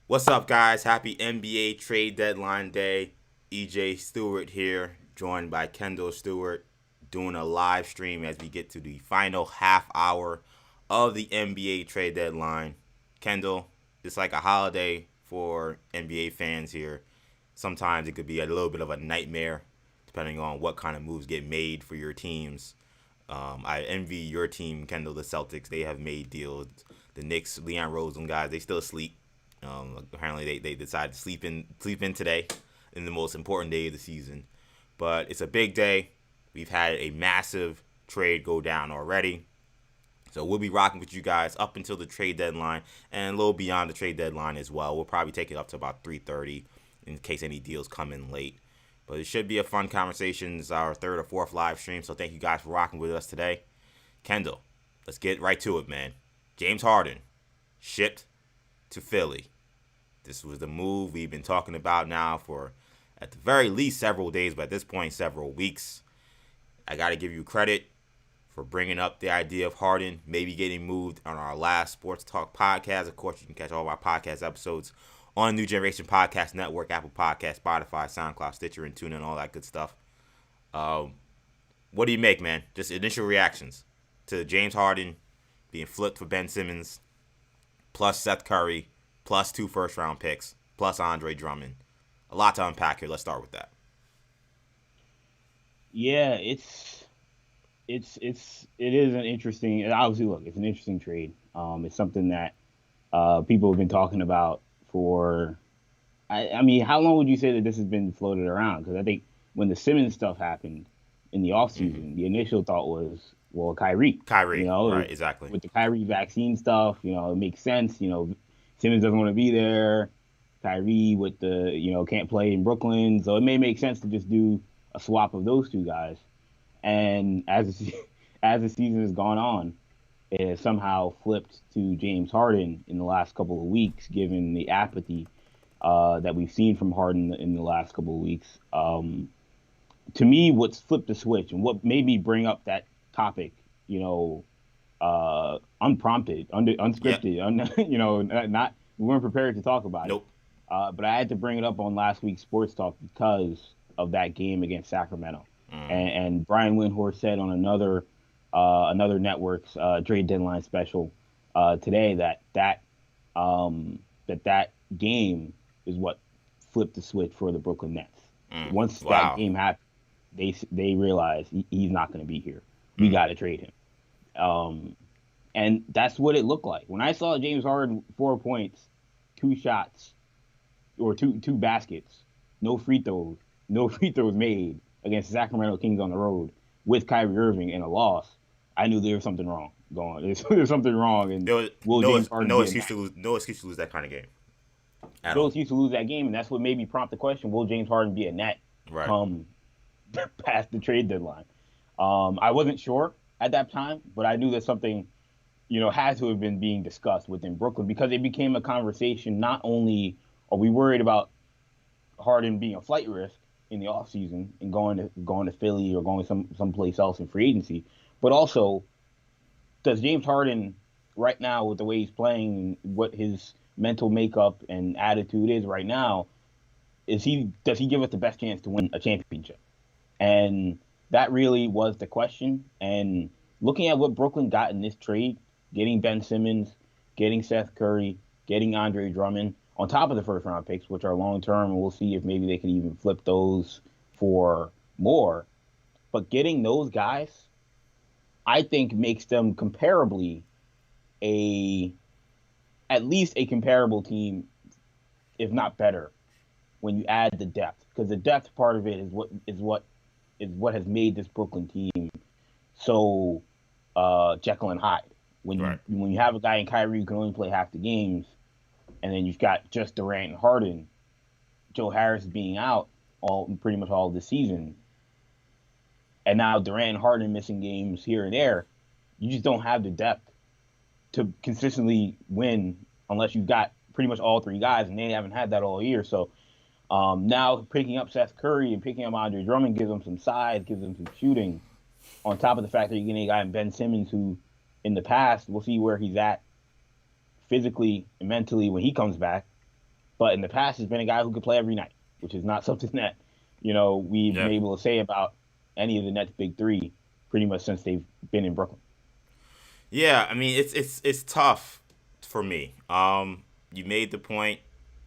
What's up, guys? Happy NBA trade deadline day. EJ Stewart here, joined by Kendall Stewart, doing a live stream as we get to the final half hour of the NBA trade deadline. Kendall, it's like a holiday for NBA fans here. Sometimes it could be a little bit of a nightmare, depending on what kind of moves get made for your teams. I envy your team, Kendall, the Celtics. They have made deals. The Knicks, Leon Rose, and guys, they still sleep. Apparently, they decided to sleep in today, in the most important day of the season. But it's a big day. We've had a massive trade go down already. So we'll be rocking with you guys up until the trade deadline and a little beyond the trade deadline as well. We'll probably take it up to about 3:30 in case any deals come in late. But it should be a fun conversation. It's our third or fourth live stream, so thank you guys for rocking with us today. Kendall, let's get right to it, man. James Harden shipped to Philly. This was the move we've been talking about now for, at the very least, several days, but at this point, several weeks. I got to give you credit for bringing up the idea of Harden maybe getting moved on our last Sports Talk podcast. Of course, you can catch all of our podcast episodes on New Generation Podcast Network, Apple Podcast, Spotify, SoundCloud, Stitcher, and TuneIn, all that good stuff. What do you make, man? Just initial reactions to James Harden being flipped for Ben Simmons, plus Seth Curry, plus 2 first-round picks, plus Andre Drummond. A lot to unpack here. Let's start with that. Yeah, it is an interesting. And obviously, look, it's an interesting trade. It's something that people have been talking about for. I mean, how long would you say that this has been floated around? Because I think when the Simmons stuff happened in the offseason, the initial thought was, well, Kyrie. Kyrie, right, exactly. With the Kyrie vaccine stuff, it makes sense. Simmons doesn't want to be there. Kyrie with the, can't play in Brooklyn. So it may make sense to just do a swap of those two guys. And as the season has gone on, it has somehow flipped to James Harden in the last couple of weeks, given the apathy that we've seen from Harden in the last couple of weeks. To me, what's flipped the switch and what made me bring up that topic, unprompted, unscripted, not we weren't prepared to talk about Nope. it. But I had to bring it up on last week's Sports Talk because of that game against Sacramento. And Brian Windhorst said on another network's trade deadline special today that game is what flipped the switch for the Brooklyn Nets. Once that game happened, they realized he's not going to be here. We got to trade him. And that's what it looked like. When I saw James Harden 4 points, 2 shots, or two baskets, no free throws made against the Sacramento Kings on the road with Kyrie Irving in a loss, I knew there was something wrong going on. There's something wrong. And no excuse to lose that kind of game. No excuse to lose that game, and that's what made me prompt the question: will James Harden be a net come past the trade deadline? I wasn't sure at that time, but I knew that something, had to have been being discussed within Brooklyn because it became a conversation. Not only are we worried about Harden being a flight risk in the offseason and going to Philly or going someplace else in free agency, but also, does James Harden right now, with the way he's playing, what his mental makeup and attitude is right now, does he give us the best chance to win a championship? And that really was the question. And looking at what Brooklyn got in this trade, getting Ben Simmons, getting Seth Curry, getting Andre Drummond, on top of the first round picks, which are long term, and we'll see if maybe they can even flip those for more. But getting those guys, I think, makes them comparably at least a comparable team, if not better, when you add the depth. Because the depth part of it is what has made this Brooklyn team so Jekyll and Hyde. When you have a guy in Kyrie who can only play half the games, and then you've got just Durant and Harden, Joe Harris being out pretty much all this season, and now Durant and Harden missing games here and there, you just don't have the depth to consistently win unless you've got pretty much all 3 guys, and they haven't had that all year. So now picking up Seth Curry and picking up Andre Drummond gives them some size, gives them some shooting, on top of the fact that you're getting a guy in Ben Simmons who, in the past, we'll see where he's at physically and mentally when he comes back. but in the past has been a guy who could play every night, which is not something that, we've been able to say about any of the Nets' big three pretty much since they've been in Brooklyn. Yeah, I mean it's tough for me. You made the point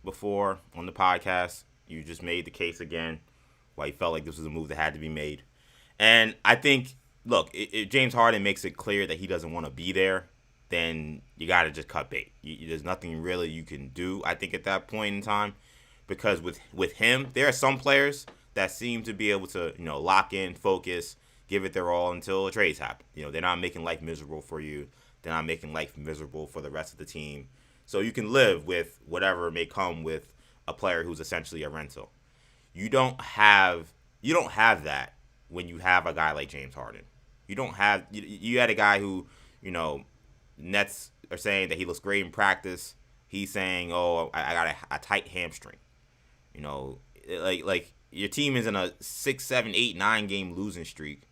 before on the podcast. You just made the case again why you felt like this was a move that had to be made. And I think, look, if James Harden makes it clear that he doesn't want to be there, then you got to just cut bait. There's nothing really you can do, I think, at that point in time. Because with him, there are some players that seem to be able to, lock in, focus, give it their all until the trades happen. They're not making life miserable for you. They're not making life miserable for the rest of the team. So you can live with whatever may come with a player who's essentially a rental. You don't have that when you have a guy like James Harden. You had a guy who, Nets are saying that he looks great in practice. He's saying, "Oh, I got a tight hamstring." Like your team is in a 6, 7, 8, 9 game losing streak,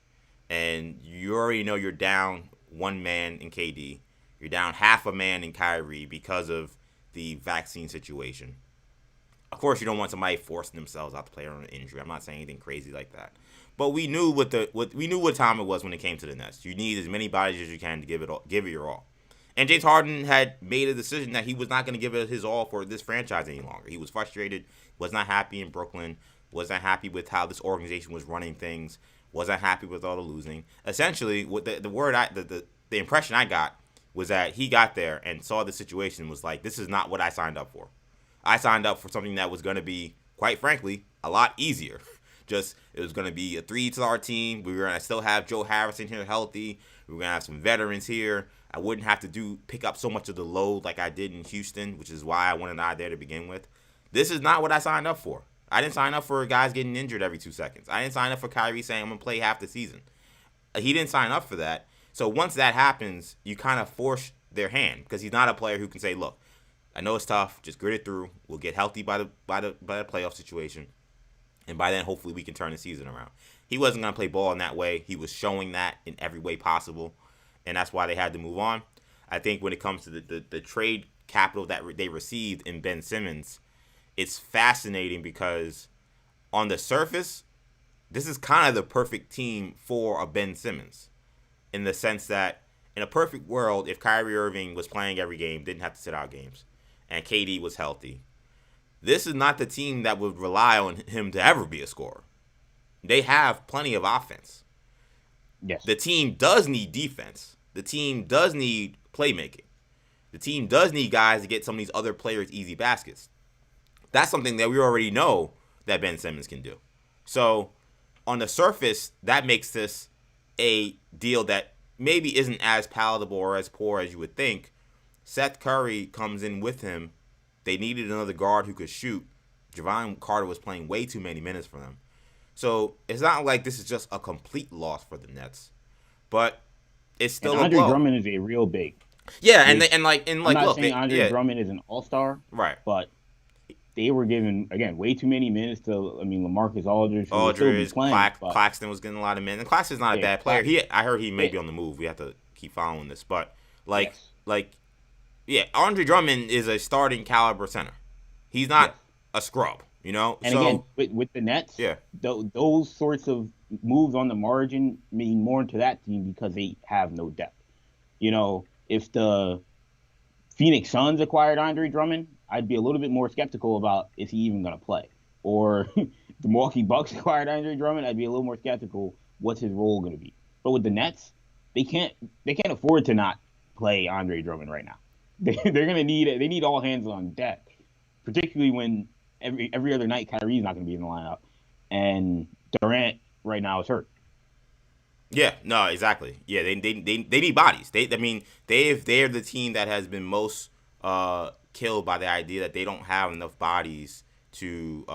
and you already know you're down one man in KD. You're down half a man in Kyrie because of the vaccine situation. Of course, you don't want somebody forcing themselves out to play on an injury. I'm not saying anything crazy like that. But we knew what time it was when it came to the Nets. You need as many bodies as you can to give it your all. And James Harden had made a decision that he was not going to give it his all for this franchise any longer. He was frustrated, was not happy in Brooklyn, was not happy with how this organization was running things, was not happy with all the losing. Essentially, what the impression I got was that he got there and saw the situation and was like, this is not what I signed up for. I signed up for something that was going to be, quite frankly, a lot easier. It was going to be a 3-star team. We were going to still have Joe Harrison here healthy. We were going to have some veterans here. I wouldn't have to pick up so much of the load like I did in Houston, which is why I wanted out there to begin with. This is not what I signed up for. I didn't sign up for guys getting injured every 2 seconds. I didn't sign up for Kyrie saying I'm going to play half the season. He didn't sign up for that. So once that happens, you kind of force their hand because he's not a player who can say, look, I know it's tough. Just grit it through. We'll get healthy by the playoff situation. And by then, hopefully, we can turn the season around. He wasn't going to play ball in that way. He was showing that in every way possible. And that's why they had to move on. I think when it comes to the trade capital that they received in Ben Simmons, it's fascinating because on the surface, this is kind of the perfect team for a Ben Simmons. In the sense that in a perfect world, if Kyrie Irving was playing every game, didn't have to sit out games, and KD was healthy, this is not the team that would rely on him to ever be a scorer. They have plenty of offense. Yes. The team does need defense. The team does need playmaking. The team does need guys to get some of these other players easy baskets. That's something that we already know that Ben Simmons can do. So, on the surface, that makes this a deal that maybe isn't as palatable or as poor as you would think. Seth Curry comes in with him. They needed another guard who could shoot. Javon Carter was playing way too many minutes for them. So it's not like this is just a complete loss for the Nets, but it's still and Andre Drummond is a real big. Yeah, and I'm not look, saying Andre Drummond is an all-star, right? But they were given again way too many minutes to. LaMarcus Aldridge, Claxton was getting a lot of minutes. And Claxton's not a bad player. I heard he may be on the move. We have to keep following this, but Andre Drummond is a starting caliber center. He's not a scrub, And again, with the Nets, those sorts of moves on the margin mean more to that team because they have no depth. If the Phoenix Suns acquired Andre Drummond, I'd be a little bit more skeptical about is he even going to play. Or the Milwaukee Bucks acquired Andre Drummond, I'd be a little more skeptical what's his role going to be. But with the Nets, they can't afford to not play Andre Drummond right now. They're gonna need all hands on deck, particularly when every other night Kyrie's not gonna be in the lineup, and Durant right now is hurt. Yeah, no, exactly. Yeah, they need bodies. They're the team that has been most killed by the idea that they don't have enough bodies to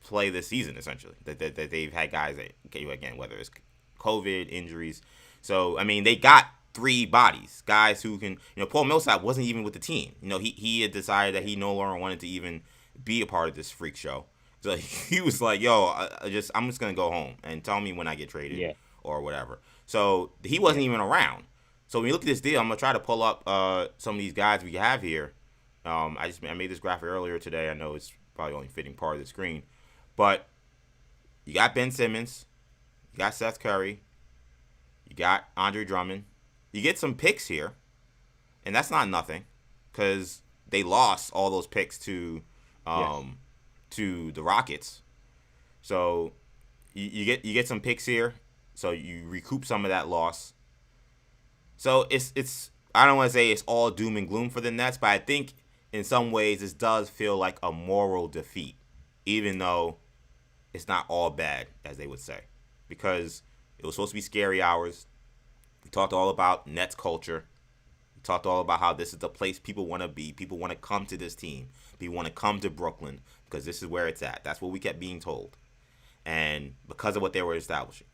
play this season. Essentially, that they've had guys that again whether it's COVID injuries. So they got 3 bodies, guys who can, Paul Millsap wasn't even with the team. He had decided that he no longer wanted to even be a part of this freak show. So he was like, yo, I'm just going to go home and tell me when I get traded or whatever. So he wasn't even around. So when you look at this deal, I'm going to try to pull up some of these guys we have here. I made this graphic earlier today. I know it's probably only fitting part of the screen, but you got Ben Simmons, you got Seth Curry, you got Andre Drummond. You get some picks here, and that's not nothing, because they lost all those picks to the Rockets. So you get some picks here, so you recoup some of that loss. So it's I don't want to say it's all doom and gloom for the Nets, but I think in some ways this does feel like a moral defeat, even though it's not all bad, as they would say, because it was supposed to be scary hours. We talked all about Nets culture. We talked all about how this is the place people want to be. People want to come to this team. People want to come to Brooklyn because this is where it's at. That's what we kept being told. And because of what they were establishing.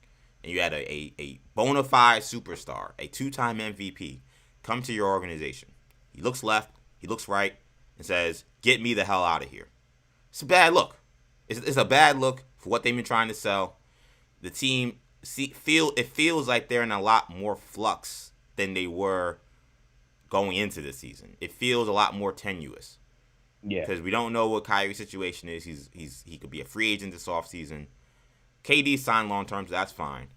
And you had a bona fide superstar, a two-time MVP, come to your organization. He looks left, he looks right, and says, "Get me the hell out of here." It's a bad look. It's a bad look for what they've been trying to sell. The team feels like they're in a lot more flux than they were going into the season. It feels a lot more tenuous. Yeah. Because we don't know what Kyrie's situation is. He could be a free agent this offseason. KD signed long term, so that's fine.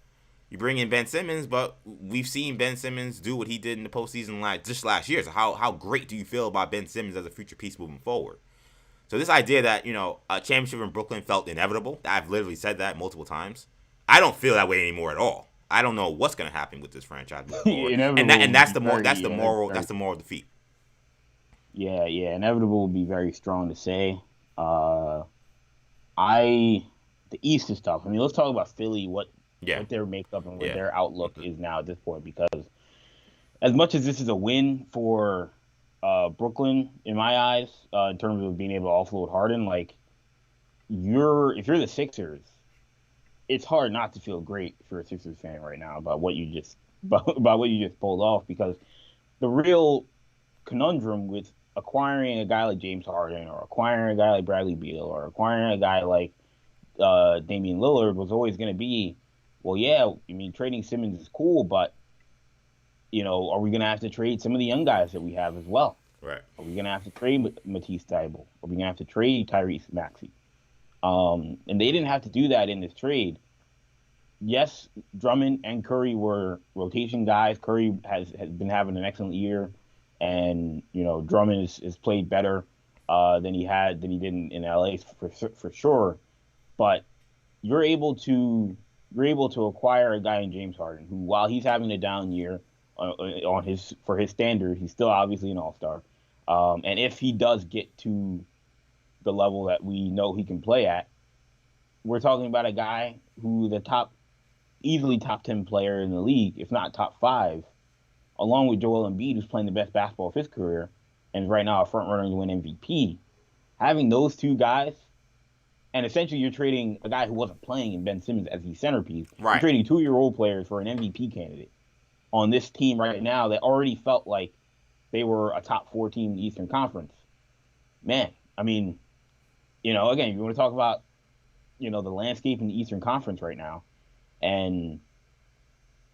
You bring in Ben Simmons, but we've seen Ben Simmons do what he did in the postseason last year. So how great do you feel about Ben Simmons as a future piece moving forward? So this idea that, a championship in Brooklyn felt inevitable, I've literally said that multiple times. I don't feel that way anymore at all. I don't know what's going to happen with this franchise moving forward. and that's the moral defeat. Yeah, inevitable would be very strong to say. The East is tough. I mean, let's talk about Philly, what their makeup and what their outlook is now at this point, because as much as this is a win for Brooklyn, in my eyes, in terms of being able to offload Harden, like if you're the Sixers, it's hard not to feel great if you're a Sixers fan right now about what you just pulled off, because the real conundrum with acquiring a guy like James Harden or acquiring a guy like Bradley Beal or acquiring a guy like Damian Lillard was always going to be, well, yeah, I mean, trading Simmons is cool, but, are we going to have to trade some of the young guys that we have as well? Right. Are we going to have to trade Matisse Thybulle? Are we going to have to trade Tyrese Maxey? And they didn't have to do that in this trade. Yes, Drummond and Curry were rotation guys. Curry has been having an excellent year, and Drummond has played better than he did in LA for sure. But you're able to acquire a guy in James Harden who, while he's having a down year for his standard, he's still obviously an all-star. And if he does get to the level that we know he can play at, we're talking about a guy who easily top 10 player in the league, if not top 5, along with Joel Embiid, who's playing the best basketball of his career and is right now a front runner to win MVP. Having those two guys, and essentially you're trading a guy who wasn't playing in Ben Simmons as the centerpiece. Right. You're trading 2-year-old players for an MVP candidate on this team right now that already felt like they were a top 4 team in the Eastern Conference. Man, I mean, again, if you want to talk about, the landscape in the Eastern Conference right now, and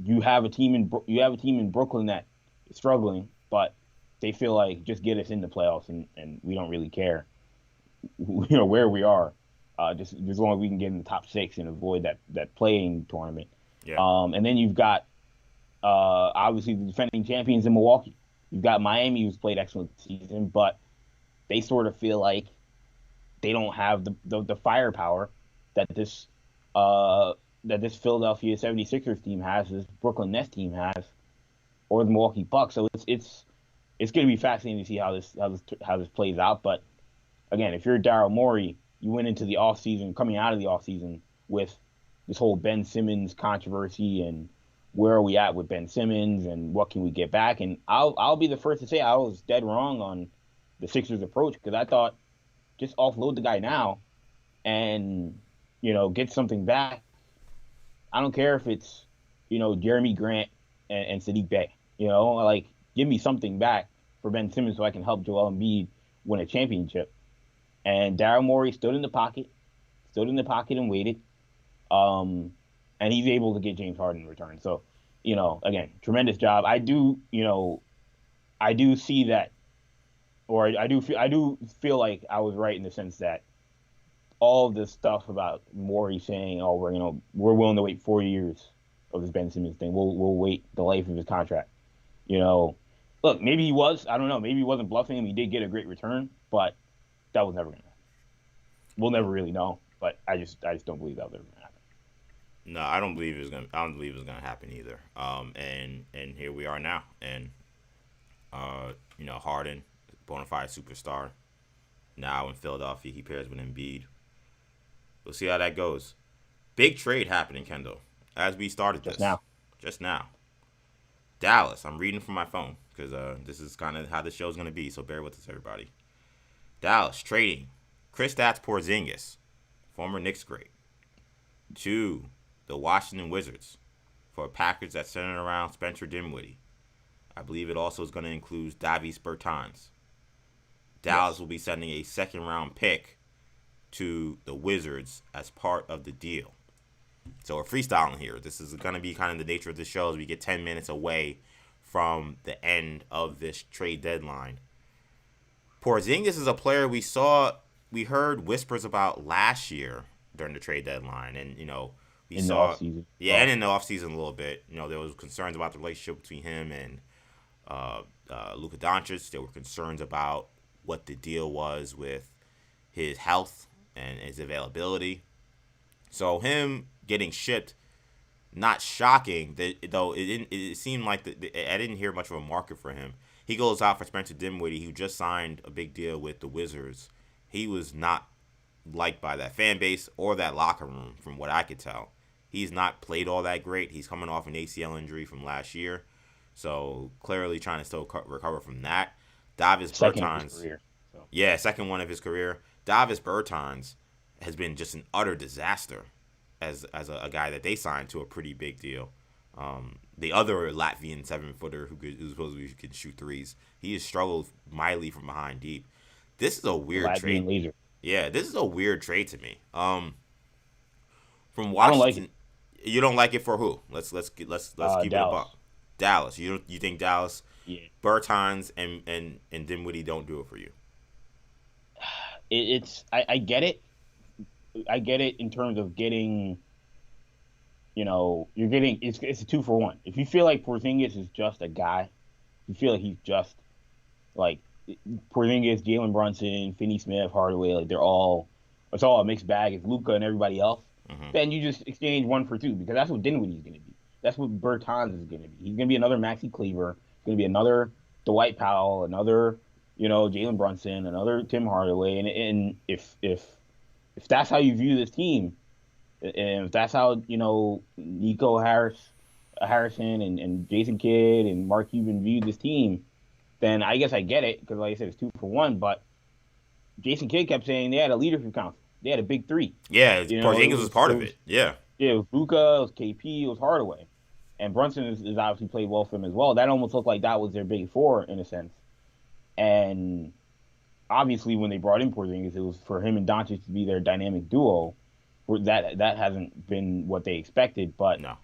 you have a team in Brooklyn that is struggling, but they feel like just get us in the playoffs and we don't really care, where we are. Just as long as we can get in the top 6 and avoid that play-in tournament. Yeah. And then you've got obviously the defending champions in Milwaukee. You've got Miami, who's played excellent season, but they sort of feel like they don't have the firepower that this Philadelphia 76ers team has, this Brooklyn Nets team has, or the Milwaukee Bucks. So it's going to be fascinating to see how this plays out. But again, if you're Daryl Morey, you went into the offseason, coming out of the offseason, with this whole Ben Simmons controversy and where are we at with Ben Simmons and what can we get back. And I'll be the first to say I was dead wrong on the Sixers' approach, because I thought just offload the guy now and, get something back. I don't care if it's, Jeremy Grant and Sadiq Bey. Give me something back for Ben Simmons so I can help Joel Embiid win a championship. And Daryl Morey stood in the pocket and waited. And he's able to get James Harden in return. So, again, tremendous job. I do see that I do feel like I was right in the sense that all this stuff about Morey saying, "Oh, we're willing to wait 4 years of this Ben Simmons thing. We'll wait the life of his contract." You know, look, maybe he was. I don't know. Maybe he wasn't bluffing him. He did get a great return, but that was never gonna happen. We'll never really know. But I just don't believe that was ever gonna happen. No, I don't believe it's gonna. I don't believe it's gonna happen either. And here we are now, and Harden, bona fide superstar. Now in Philadelphia, he pairs with Embiid. We'll see how that goes. Big trade happening, Kendall. As we started just now. Dallas. I'm reading from my phone because this is kind of how the show's gonna be. So bear with us, everybody. Dallas trading Kristaps Porzingis, former Knicks great, to the Washington Wizards for a package that's centered around Spencer Dinwiddie. I believe it also is going to include Davis Bertans. Dallas will be sending a second-round pick to the Wizards as part of the deal. So we're freestyling here. This is going to be kind of the nature of the show as we get 10 minutes away from the end of this trade deadline. Porzingis is a player we heard whispers about last year during the trade deadline, and we saw the offseason. And in the offseason a little bit. There was concerns about the relationship between him and Luka Doncic. There were concerns about what the deal was with his health and his availability. So him getting shipped, not shocking. Though it seemed like I didn't hear much of a market for him. He goes out for Spencer Dinwiddie, who just signed a big deal with the Wizards. He was not liked by that fan base or that locker room, from what I could tell. He's not played all that great. He's coming off an ACL injury from last year, so clearly trying to still recover from that. Davis Bertans, second one of his career. Davis Bertans has been just an utter disaster as a guy that they signed to a pretty big deal. The other Latvian 7-footer who supposedly can shoot threes, he has struggled mightily from behind deep. This is a weird trade. Laser. Yeah, this is a weird trade to me. From Washington, I don't like it. You don't like it for who? Let's keep it above. Dallas. You think Dallas? Yeah. Bertans and Dinwiddie don't do it for you? I get it. I get it in terms of getting. You're getting it's a 2-for-1. If you feel like Porzingis is just a guy, you feel like he's just like Porzingis, Jalen Brunson, Finney Smith, Hardaway, like it's all a mixed bag. It's Luka and everybody else. Mm-hmm. Then you just exchange 1 for 2 because that's what Dinwiddie's going to be. That's what Bertans is going to be. He's going to be another Maxi Kleber. He's going to be another Dwight Powell, another Jalen Brunson, another Tim Hardaway. And if that's how you view this team, and if that's how Nico Harrison and Jason Kidd and Mark Cuban view this team, then I guess I get it because, like I said, it's 2-for-1. But Jason Kidd kept saying they had a leadership council. They had a big three. Yeah, Porzingis was part of it. Yeah. Yeah, it was Luka, it was KP, it was Hardaway. And Brunson is obviously played well for him as well. That almost looked like that was their big four in a sense. And obviously when they brought in Porzingis, it was for him and Doncic to be their dynamic duo. That hasn't been what they expected, but no.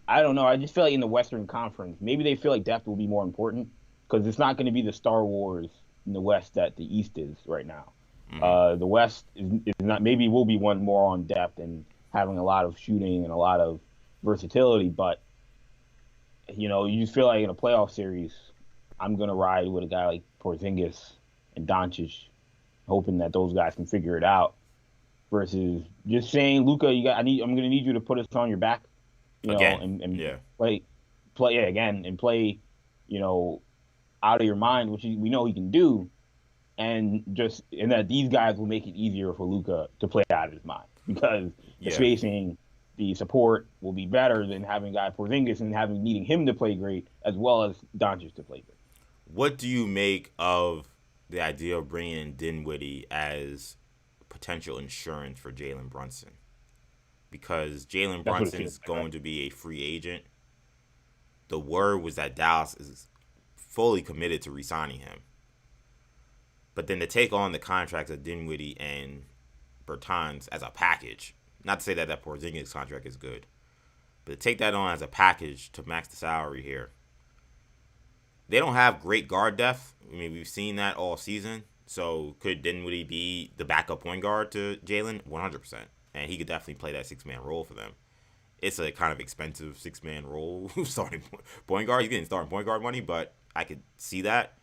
I don't know. I just feel like in the Western Conference, maybe they feel like depth will be more important because it's not going to be the Star Wars in the West that the East is right now. Mm-hmm. The West is not. Maybe will be one more on depth and having a lot of shooting and a lot of versatility, but you just feel like in a playoff series, I'm gonna ride with a guy like Porzingis and Doncic, hoping that those guys can figure it out. Versus just saying, Luka, I'm gonna need you to put us on your back, again. and play again and play, out of your mind, which we know he can do, and that these guys will make it easier for Luka to play out of his mind because the spacing, the support will be better than having a guy Porzingis and needing him to play great as well as Doncic to play great. What do you make of the idea of bringing in Dinwiddie as potential insurance for Jalen Brunson? Because Jalen Brunson is going to be a free agent. The word was that Dallas is fully committed to re-signing him. But then to take on the contracts of Dinwiddie and Bertans as a package, not to say that Porzingis contract is good, but to take that on as a package to max the salary here, they don't have great guard depth. I mean, we've seen that all season. So could Dinwiddie be the backup point guard to Jalen? 100%. And he could definitely play that 6-man role for them. It's a kind of expensive 6-man role starting point guard. He's getting starting point guard money, but I could see that.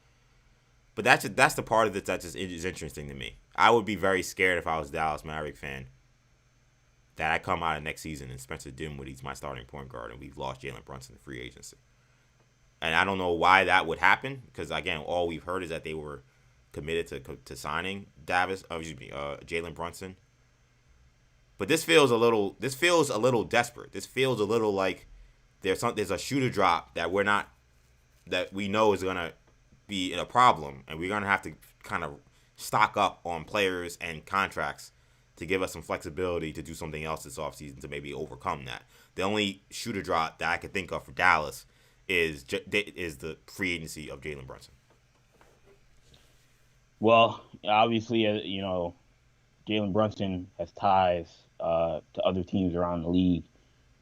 But that's the part of it that just is interesting to me. I would be very scared if I was a Dallas Maverick fan that I come out of next season and Spencer Dinwiddie's my starting point guard and we've lost Jalen Brunson in free agency. And I don't know why that would happen because, again, all we've heard is that they were committed to signing Jalen Brunson. But this feels a little desperate. This feels a little like there's a shooter drop that we know is gonna be a problem, and we're gonna have to kind of stock up on players and contracts to give us some flexibility to do something else this offseason to maybe overcome that. The only shooter drop that I could think of for Dallas is the free agency of Jalen Brunson. Well, obviously, Jalen Brunson has ties to other teams around the league,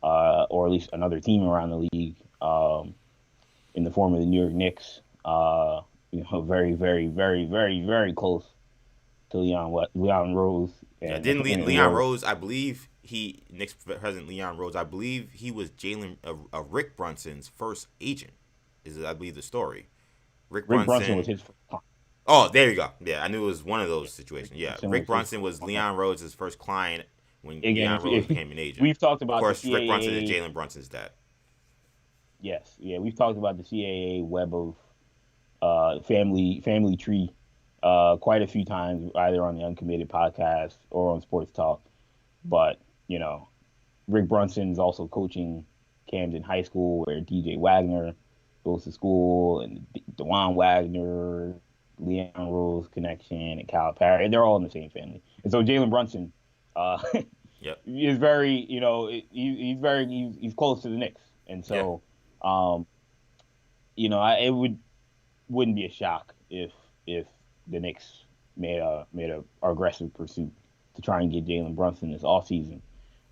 or at least another team around the league, in the form of the New York Knicks. Very, very, very, very, very close to Leon Rose. And didn't Leon Rose? I believe Knicks president Leon Rose. I believe he was Rick Brunson's first agent. I believe the story. Rick Brunson was his first client. Oh, there you go. Yeah, I knew it was one of those situations. Yeah, Rick Brunson was Leon Rose's first client when Leon Rose became an agent. We've talked about, of course, Rick Brunson is Jalen Brunson's dad. Yes, yeah, we've talked about the CAA web of family tree quite a few times, either on the Uncommitted podcast or on Sports Talk. But Rick Brunson's also coaching Camden High School, where DJ Wagner goes to school, and DeJuan Wagner, Leon Rose connection, and Cal Perry, they're all in the same family. And so Jalen Brunson yep. is very, he's close to the Knicks. And so, it wouldn't be a shock if the Knicks made a aggressive pursuit to try and get Jalen Brunson this offseason.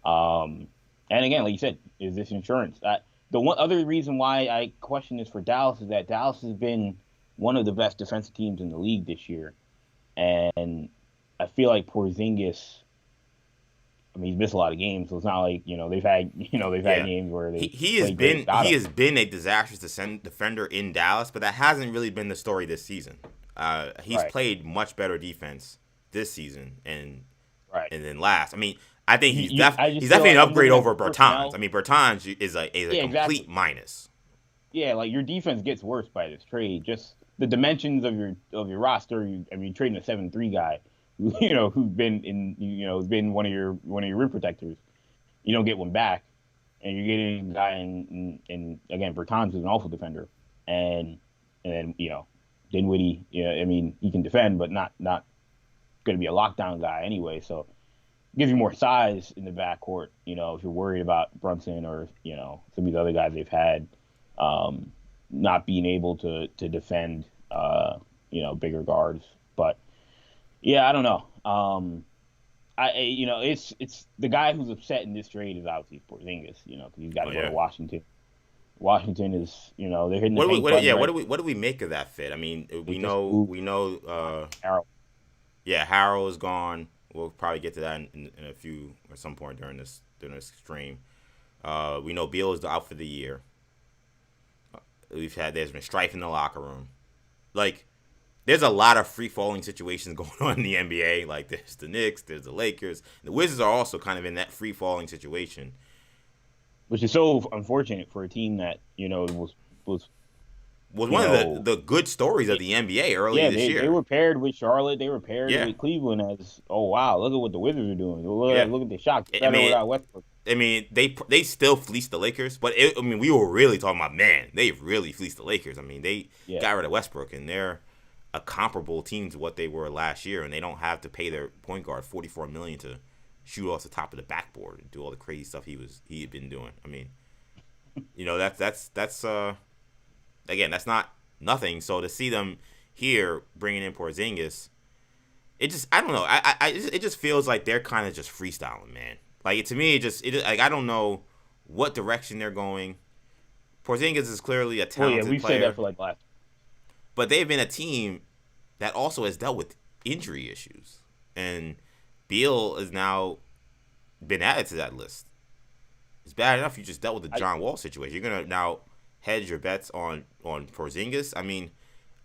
And again, like you said, is this insurance? The one other reason why I question this for Dallas is that Dallas has been one of the best defensive teams in the league this year. And I feel like Porzingis, he's missed a lot of games, so it's not like, they've had games where he has been a disastrous defender in Dallas, but that hasn't really been the story this season. He's played much better defense this season and then last. I think he's definitely an upgrade over Bertans. Bertans is a complete minus. Yeah, like your defense gets worse by this trade. Just the dimensions of your roster. You're trading a 7-3 guy, who's been one of your rim protectors. You don't get one back, and you're getting a guy in again, Bertans is an awful defender, and then Dinwiddie. He can defend, but not going to be a lockdown guy anyway. So it gives you more size in the backcourt. If you're worried about Brunson or some of these other guys they've had. Not being able to defend, bigger guards. But yeah, I don't know. It's the guy who's upset in this trade is obviously Porzingis. Because he's got to go to Washington. Washington is, they're hitting the tank button. What do we make of that fit? We know. Harrell. Yeah, Harrell is gone. We'll probably get to that in a few at some point during this stream. We know Beal is out for the year. There's been strife in the locker room. Like, there's a lot of free-falling situations going on in the NBA. Like, there's the Knicks, there's the Lakers. The Wizards are also kind of in that free-falling situation. Which is so unfortunate for a team that, was one of the good stories of the NBA earlier this year. They were paired with Charlotte. They were paired with Cleveland as, oh, wow, look at what the Wizards are doing. Look at the shot. Without Westbrook. They still fleeced the Lakers, but we were really talking about, man, they really fleeced the Lakers. They got rid of Westbrook, and they're a comparable team to what they were last year, and they don't have to pay their point guard $44 million to shoot off the top of the backboard and do all the crazy stuff he had been doing. That's again, that's not nothing. So to see them here bringing in Porzingis, I don't know. It just feels like they're kind of just freestyling, man. Like, to me, I don't know what direction they're going. Porzingis is clearly a talented player. We've said that for like last. but they've been a team that also has dealt with injury issues, and Beal has now been added to that list. It's bad enough you just dealt with the John Wall situation. You're gonna now hedge your bets on Porzingis. I mean,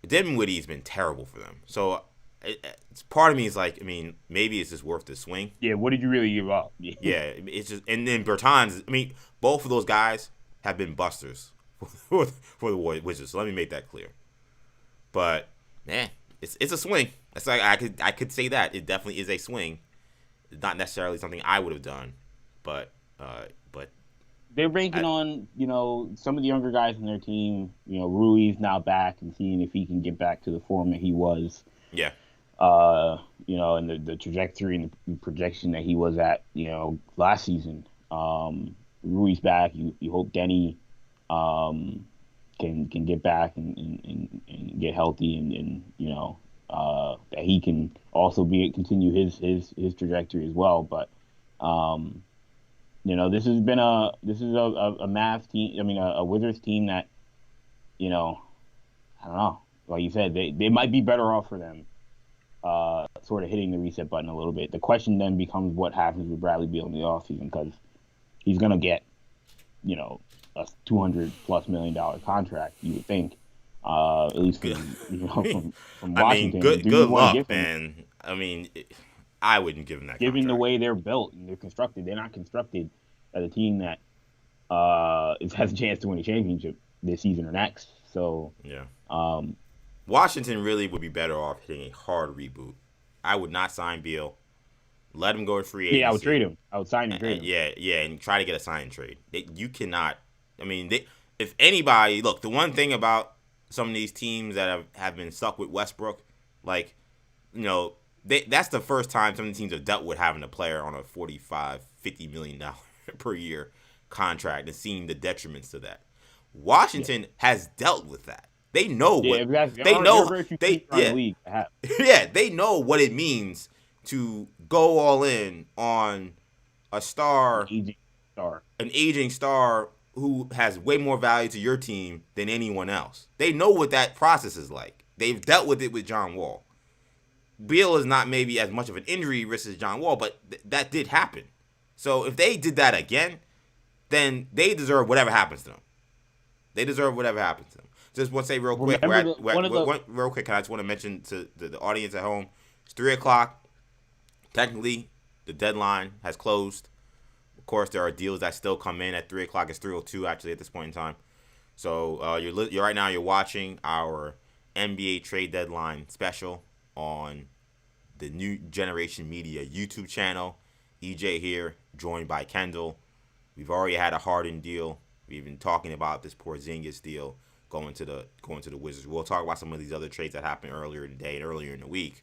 Dinwiddie's been terrible for them. So it's part of me is like, I mean, maybe it's just worth the swing. Yeah, what did you really give up? Yeah, it's just, and then Bertans. I mean, both of those guys have been busters for the Wizards. So let me make that clear. But man, it's a swing. That's like I could say that it definitely is a swing. It's not necessarily something I would have done, but they're banking on, some of the younger guys in their team. Rui's now back and seeing if he can get back to the form that he was. Yeah. And the trajectory and the projection that he was at, last season. Rui's back. You hope Denny can get back and get healthy and that he can also continue his trajectory as well. But this is a Mavs team. I mean, a Wizards team that, I don't know. Like you said, they might be better off for them, sort of hitting the reset button a little bit. The question then becomes what happens with Bradley Beal in the offseason, because he's gonna get, a $200+ million contract. You would think, at least from Washington. I mean, good luck, man. I mean, I wouldn't give him that. Given contract. the way they're built and they're constructed, they're not constructed as a team that has a chance to win a championship this season or next. So yeah, Washington really would be better off hitting a hard reboot. I would not sign Beal. Let him go to free agency. Yeah, I would trade him. I would sign and trade him. Yeah, and try to get a sign and trade. You cannot. I mean, if anybody look, the one thing about some of these teams that have been stuck with Westbrook, like, that's the first time some of the teams have dealt with having a player on a $45-50 million per year contract and seeing the detriments to that. Washington has dealt with that. They know what exactly. They know. They know what it means to go all in on a star, an aging star who has way more value to your team than anyone else. They know what that process is like. They've dealt with it with John Wall. Beal is not maybe as much of an injury risk as John Wall, but that did happen. So if they did that again, then they deserve whatever happens to them. Just want to say real quick, real quick, I just want to mention to the audience at home, it's 3 o'clock. Technically, the deadline has closed. Of course, there are deals that still come in at 3 o'clock. It's 3:02 actually at this point in time. So you're right now you're watching our NBA trade deadline special on the New Generation Media YouTube channel. EJ here, joined by Kendall. We've already had a Harden deal. We've been talking about this Porzingis deal going to the Wizards. We'll talk about some of these other trades that happened earlier today and earlier in the week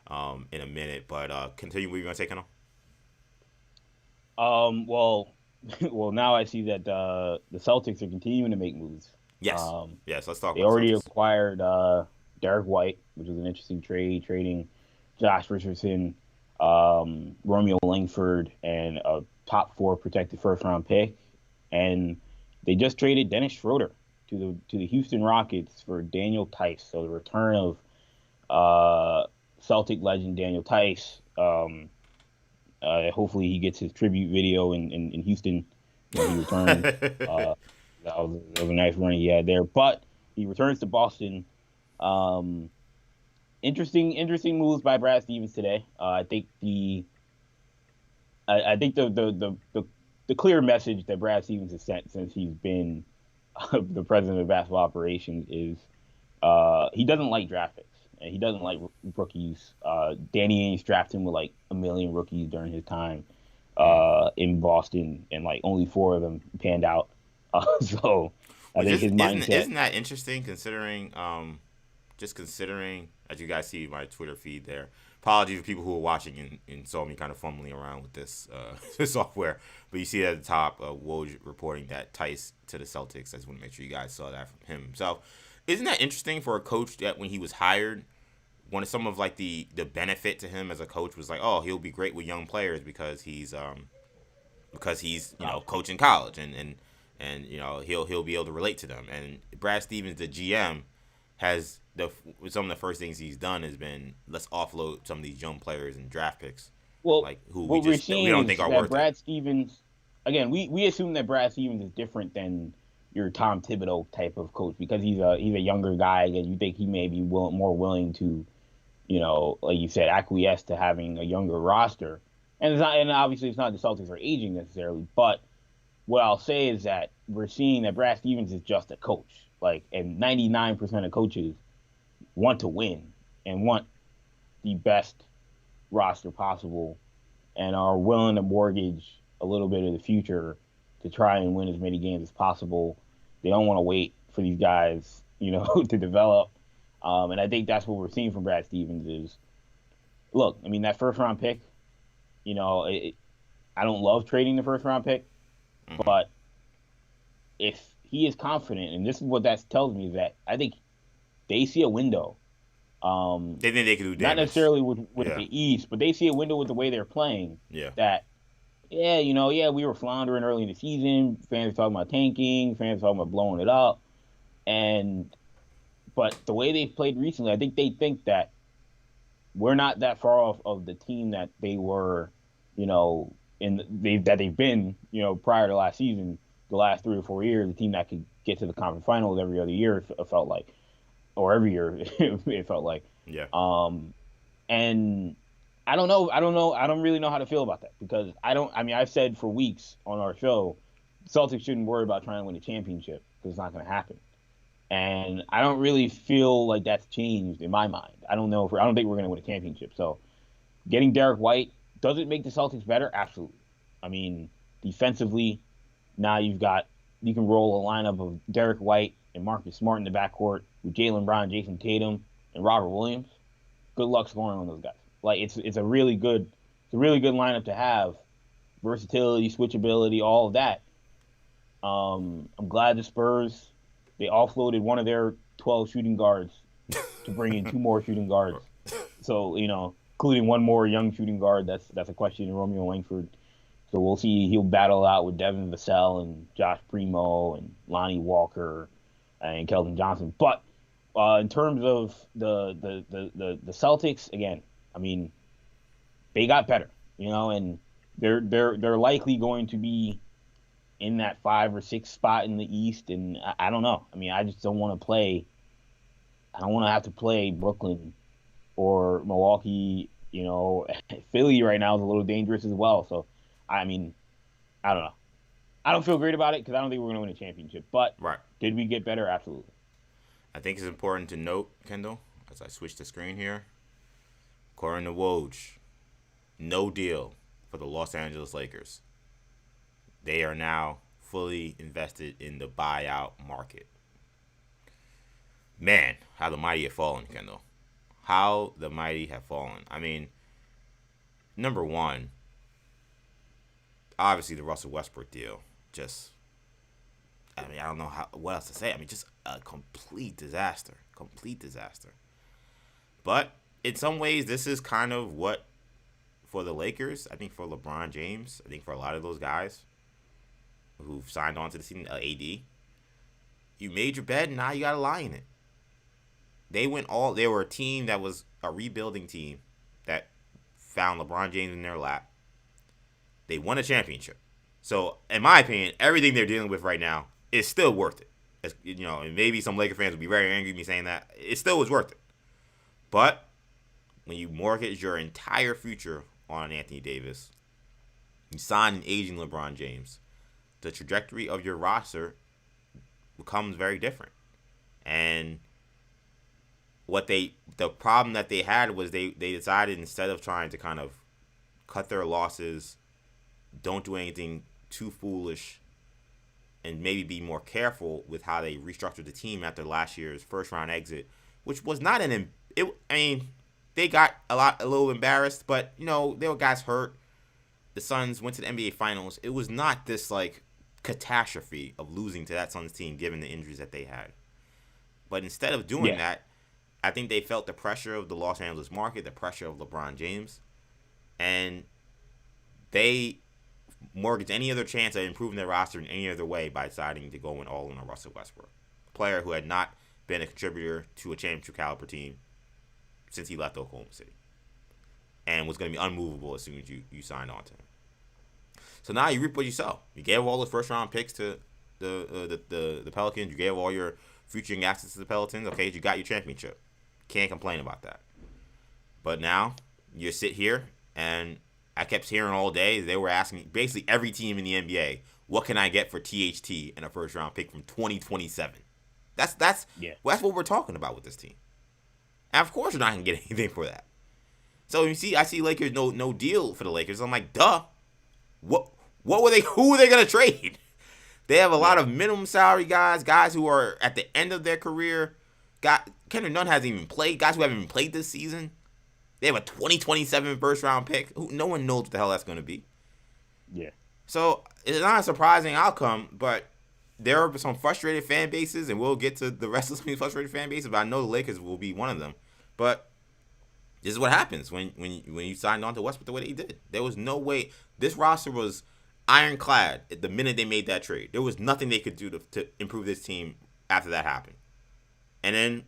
in a minute. But continue. What are you going to say, Kendall? Well, now I see that the Celtics are continuing to make moves. Yes. Let's talk. They already acquired Derek White, which was an interesting trade, trading Josh Richardson, Romeo Langford, and a top 4 protected first-round pick, and they just traded Dennis Schroeder to the Houston Rockets for Daniel Tice. So the return of Celtic legend Daniel Tice. Hopefully he gets his tribute video in Houston when he returns. That was a nice run he had there. But he returns to Boston. Interesting moves by Brad Stevens today. I think the clear message that Brad Stevens has sent since he's been the president of basketball operations is he doesn't like draft picks and he doesn't like rookies. Danny Ainge drafted him with like 1 million rookies during his time in Boston, and like only 4 of them panned out. So I think his mindset isn't that interesting considering as you guys see my Twitter feed there. Apologies for people who are watching and saw me kind of fumbling around with this software. But you see at the top, Woj reporting that Tice to the Celtics. I just want to make sure you guys saw that from him himself. Isn't that interesting for a coach that when he was hired, one of some of like the benefit to him as a coach was like, oh, he'll be great with young players because he's coaching college and he'll be able to relate to them. And Brad Stevens, the GM, has some of the first things he's done has been let's offload some of these young players and draft picks, Well, like who what we're we seeing don't is think are that worth it. Brad Stevens, again, we assume that Brad Stevens is different than your Tom Thibodeau type of coach because he's a younger guy and you think he may be more willing to, like you said, acquiesce to having a younger roster. And obviously it's not the Celtics are aging necessarily, but what I'll say is that we're seeing that Brad Stevens is just a coach. Like, and 99% of coaches want to win and want the best roster possible and are willing to mortgage a little bit of the future to try and win as many games as possible. They don't want to wait for these guys, to develop. And I think that's what we're seeing from Brad Stevens is, look, I mean, that first round pick, I don't love trading the first round pick, but if he is confident, and this is what that tells me, is that I think they see a window. They think they can do damage. Not necessarily with the East, but they see a window with the way they're playing. Yeah. That, we were floundering early in the season. Fans are talking about tanking. Fans are talking about blowing it up. But the way they've played recently, I think they think that we're not that far off of the team that they were, that they've been, prior to last season, the last 3 or 4 years, the team that could get to the conference finals every other year, it felt like. Or every year, it felt like. Yeah. And I don't know. I don't really know how to feel about that because I've said for weeks on our show, Celtics shouldn't worry about trying to win a championship because it's not going to happen. And I don't really feel like that's changed in my mind. I don't think we're going to win a championship. So getting Derek White, does it make the Celtics better? Absolutely. I mean, defensively, now you can roll a lineup of Derek White and Marcus Smart in the backcourt with Jaylen Brown, Jason Tatum, and Robert Williams. Good luck scoring on those guys. Like it's a really good lineup to have. Versatility, switchability, all of that. I'm glad the Spurs, they offloaded one of their 12 shooting guards to bring in 2 more shooting guards. So, including one more young shooting guard. That's a question in Romeo Langford. So we'll see. He'll battle out with Devin Vassell and Josh Primo and Lonnie Walker and Keldon Johnson. But in terms of the Celtics, again, I mean, they got better, and they're likely going to be in that 5 or 6 spot in the East. And I don't know. I mean, I just don't want to play. I don't want to have to play Brooklyn or Milwaukee. Philly right now is a little dangerous as well. So, I mean, I don't know. I don't feel great about it because I don't think we're going to win a championship. But Did we get better? Absolutely. I think it's important to note, Kendall, as I switch the screen here, according to Woj, no deal for the Los Angeles Lakers. They are now fully invested in the buyout market. Man, how the mighty have fallen, Kendall. How the mighty have fallen. I mean, number one, obviously the Russell Westbrook deal. I don't know what else to say. I mean, just a complete disaster. Complete disaster. But in some ways, this is kind of what, for the Lakers, I think for LeBron James, I think for a lot of those guys who've signed on to the team, AD, you made your bed and now you got to lie in it. They were a team that was a rebuilding team that found LeBron James in their lap. They won a championship. So, in my opinion, everything they're dealing with right now is still worth it. And maybe some Laker fans will be very angry at me saying that. It still was worth it. But when you mortgage your entire future on Anthony Davis, you sign an aging LeBron James, the trajectory of your roster becomes very different. And the problem that they had was they decided, instead of trying to kind of cut their losses, don't do anything too foolish, and maybe be more careful with how they restructured the team after last year's first round exit, which was not they got a little embarrassed, but there were guys hurt. The Suns went to the NBA Finals. It was not this catastrophe of losing to that Suns team given the injuries that they had. But instead of doing that, I think they felt the pressure of the Los Angeles market, the pressure of LeBron James, and they mortgaged any other chance of improving their roster in any other way by deciding to go all in on Russell Westbrook, a player who had not been a contributor to a championship caliber team since he left Oklahoma City, and was going to be unmovable as soon as you signed on to him. So now you reap what you sow. You gave all those first round picks to the Pelicans. You gave all your future assets to the Pelicans. Okay, you got your championship. Can't complain about that. But now you sit here, and I kept hearing all day they were asking basically every team in the NBA, what can I get for THT in a first round pick from 2027? That's what we're talking about with this team. And of course you're not gonna get anything for that. So I see Lakers no deal for the Lakers. I'm like, duh. What were they? Who were they gonna trade? They have a lot of minimum salary guys who are at the end of their career. Kendall Nunn hasn't even played. Guys who haven't even played this season. They have a 2027 first round pick. No one knows what the hell that's going to be. Yeah. So it's not a surprising outcome, but there are some frustrated fan bases, and we'll get to the rest of some frustrated fan bases. But I know the Lakers will be one of them. But this is what happens when you signed on to Westbrook the way they did. There was no way. This roster was ironclad at the minute they made that trade. There was nothing they could do to improve this team after that happened. And then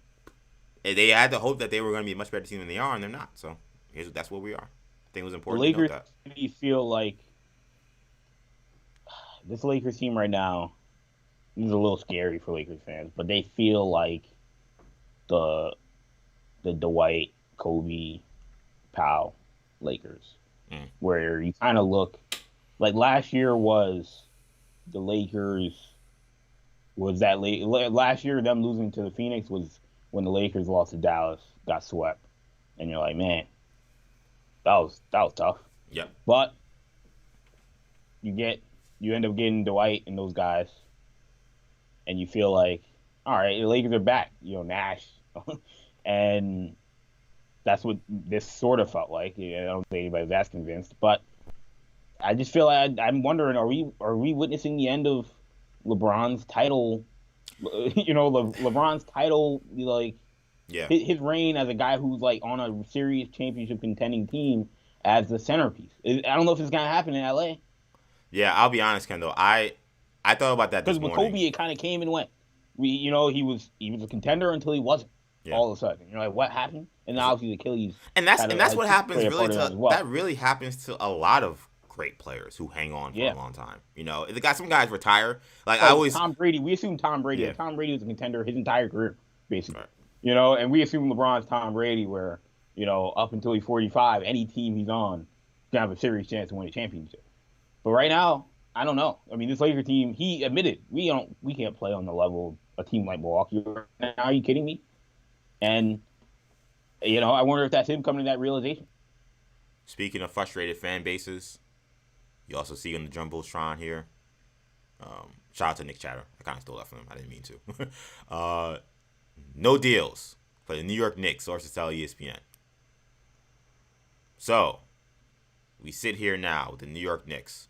they had to hope that they were going to be a much better team than they are, and they're not. So that's where we are. I think it was important the Lakers to note that. You feel like this Lakers team right now is a little scary for Lakers fans, but they feel like the Dwight, Kobe, Powell Lakers, where you kind of look like last year was the Lakers. Was that last year them losing to the Phoenix was when the Lakers lost to Dallas, got swept, and you're like, man, that was tough. Yep. But you end up getting Dwight and those guys, and you feel like, all right, the Lakers are back. Nash, and that's what this sort of felt like. I don't think anybody's that convinced, but I just feel like I'm wondering, are we witnessing the end of LeBron's title? LeBron's title, his reign as a guy who's like on a serious championship contending team as the centerpiece. I don't know if it's gonna happen in LA. Yeah, I'll be honest, Kendall. I thought about that this morning. Because with Kobe, it kind of came and went. He was a contender until he wasn't. Yeah. All of a sudden, what happened? And now obviously Achilles. And that's what happens really that really happens to a lot of great players who hang on for a long time. Some guys retire. Tom Brady. We assume Tom Brady. Yeah. Tom Brady was a contender his entire career, basically. Right. And we assume LeBron's Tom Brady, where up until he's 45, any team he's on gonna have a serious chance to win a championship. But right now, I don't know. I mean, this Lakers team, he admitted we can't play on the level of a team like Milwaukee. Are you kidding me? And I wonder if that's him coming to that realization. Speaking of frustrated fan bases, you also see on the Jumbotron here. Shout out to Nick Chatter. I kind of stole that from him. I didn't mean to. No deals for the New York Knicks, sources tell ESPN. So, we sit here now with the New York Knicks.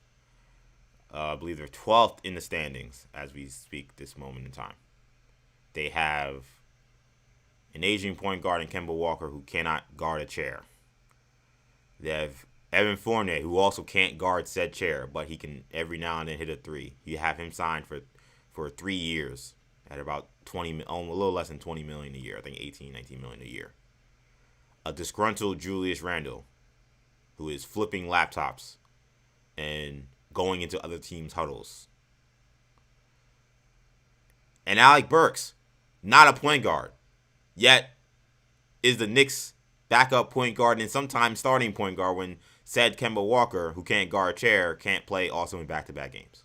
I believe they're 12th in the standings as we speak this moment in time. They have an aging point guard in Kemba Walker who cannot guard a chair. They have Evan Fournier, who also can't guard said chair, but he can every now and then hit a three. You have him signed for 3 years at about a little less than $20 million a year. I think $19 million a year. A disgruntled Julius Randle, who is flipping laptops and going into other teams' huddles. And Alec Burks, not a point guard, yet is the Knicks' backup point guard and sometimes starting point guard when said Kemba Walker, who can't guard a chair, can't play also in back-to-back games.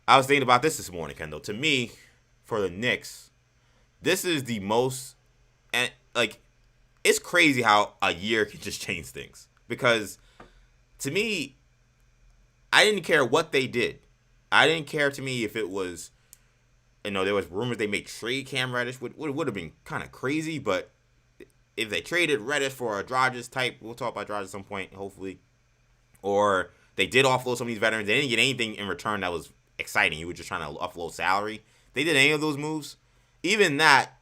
I was thinking about this morning, Kendall. To me, for the Knicks, this is the most, and it's crazy how a year can just change things. Because to me, I didn't care what they did. I didn't care to me if it was, there was rumors they may trade Cam Reddish, which would have been kind of crazy, but if they traded Reddish for a Dragic type, we'll talk about Dragic at some point, hopefully, or they did offload some of these veterans, they didn't get anything in return that was exciting. You were just trying to offload salary. They did any of those moves. Even that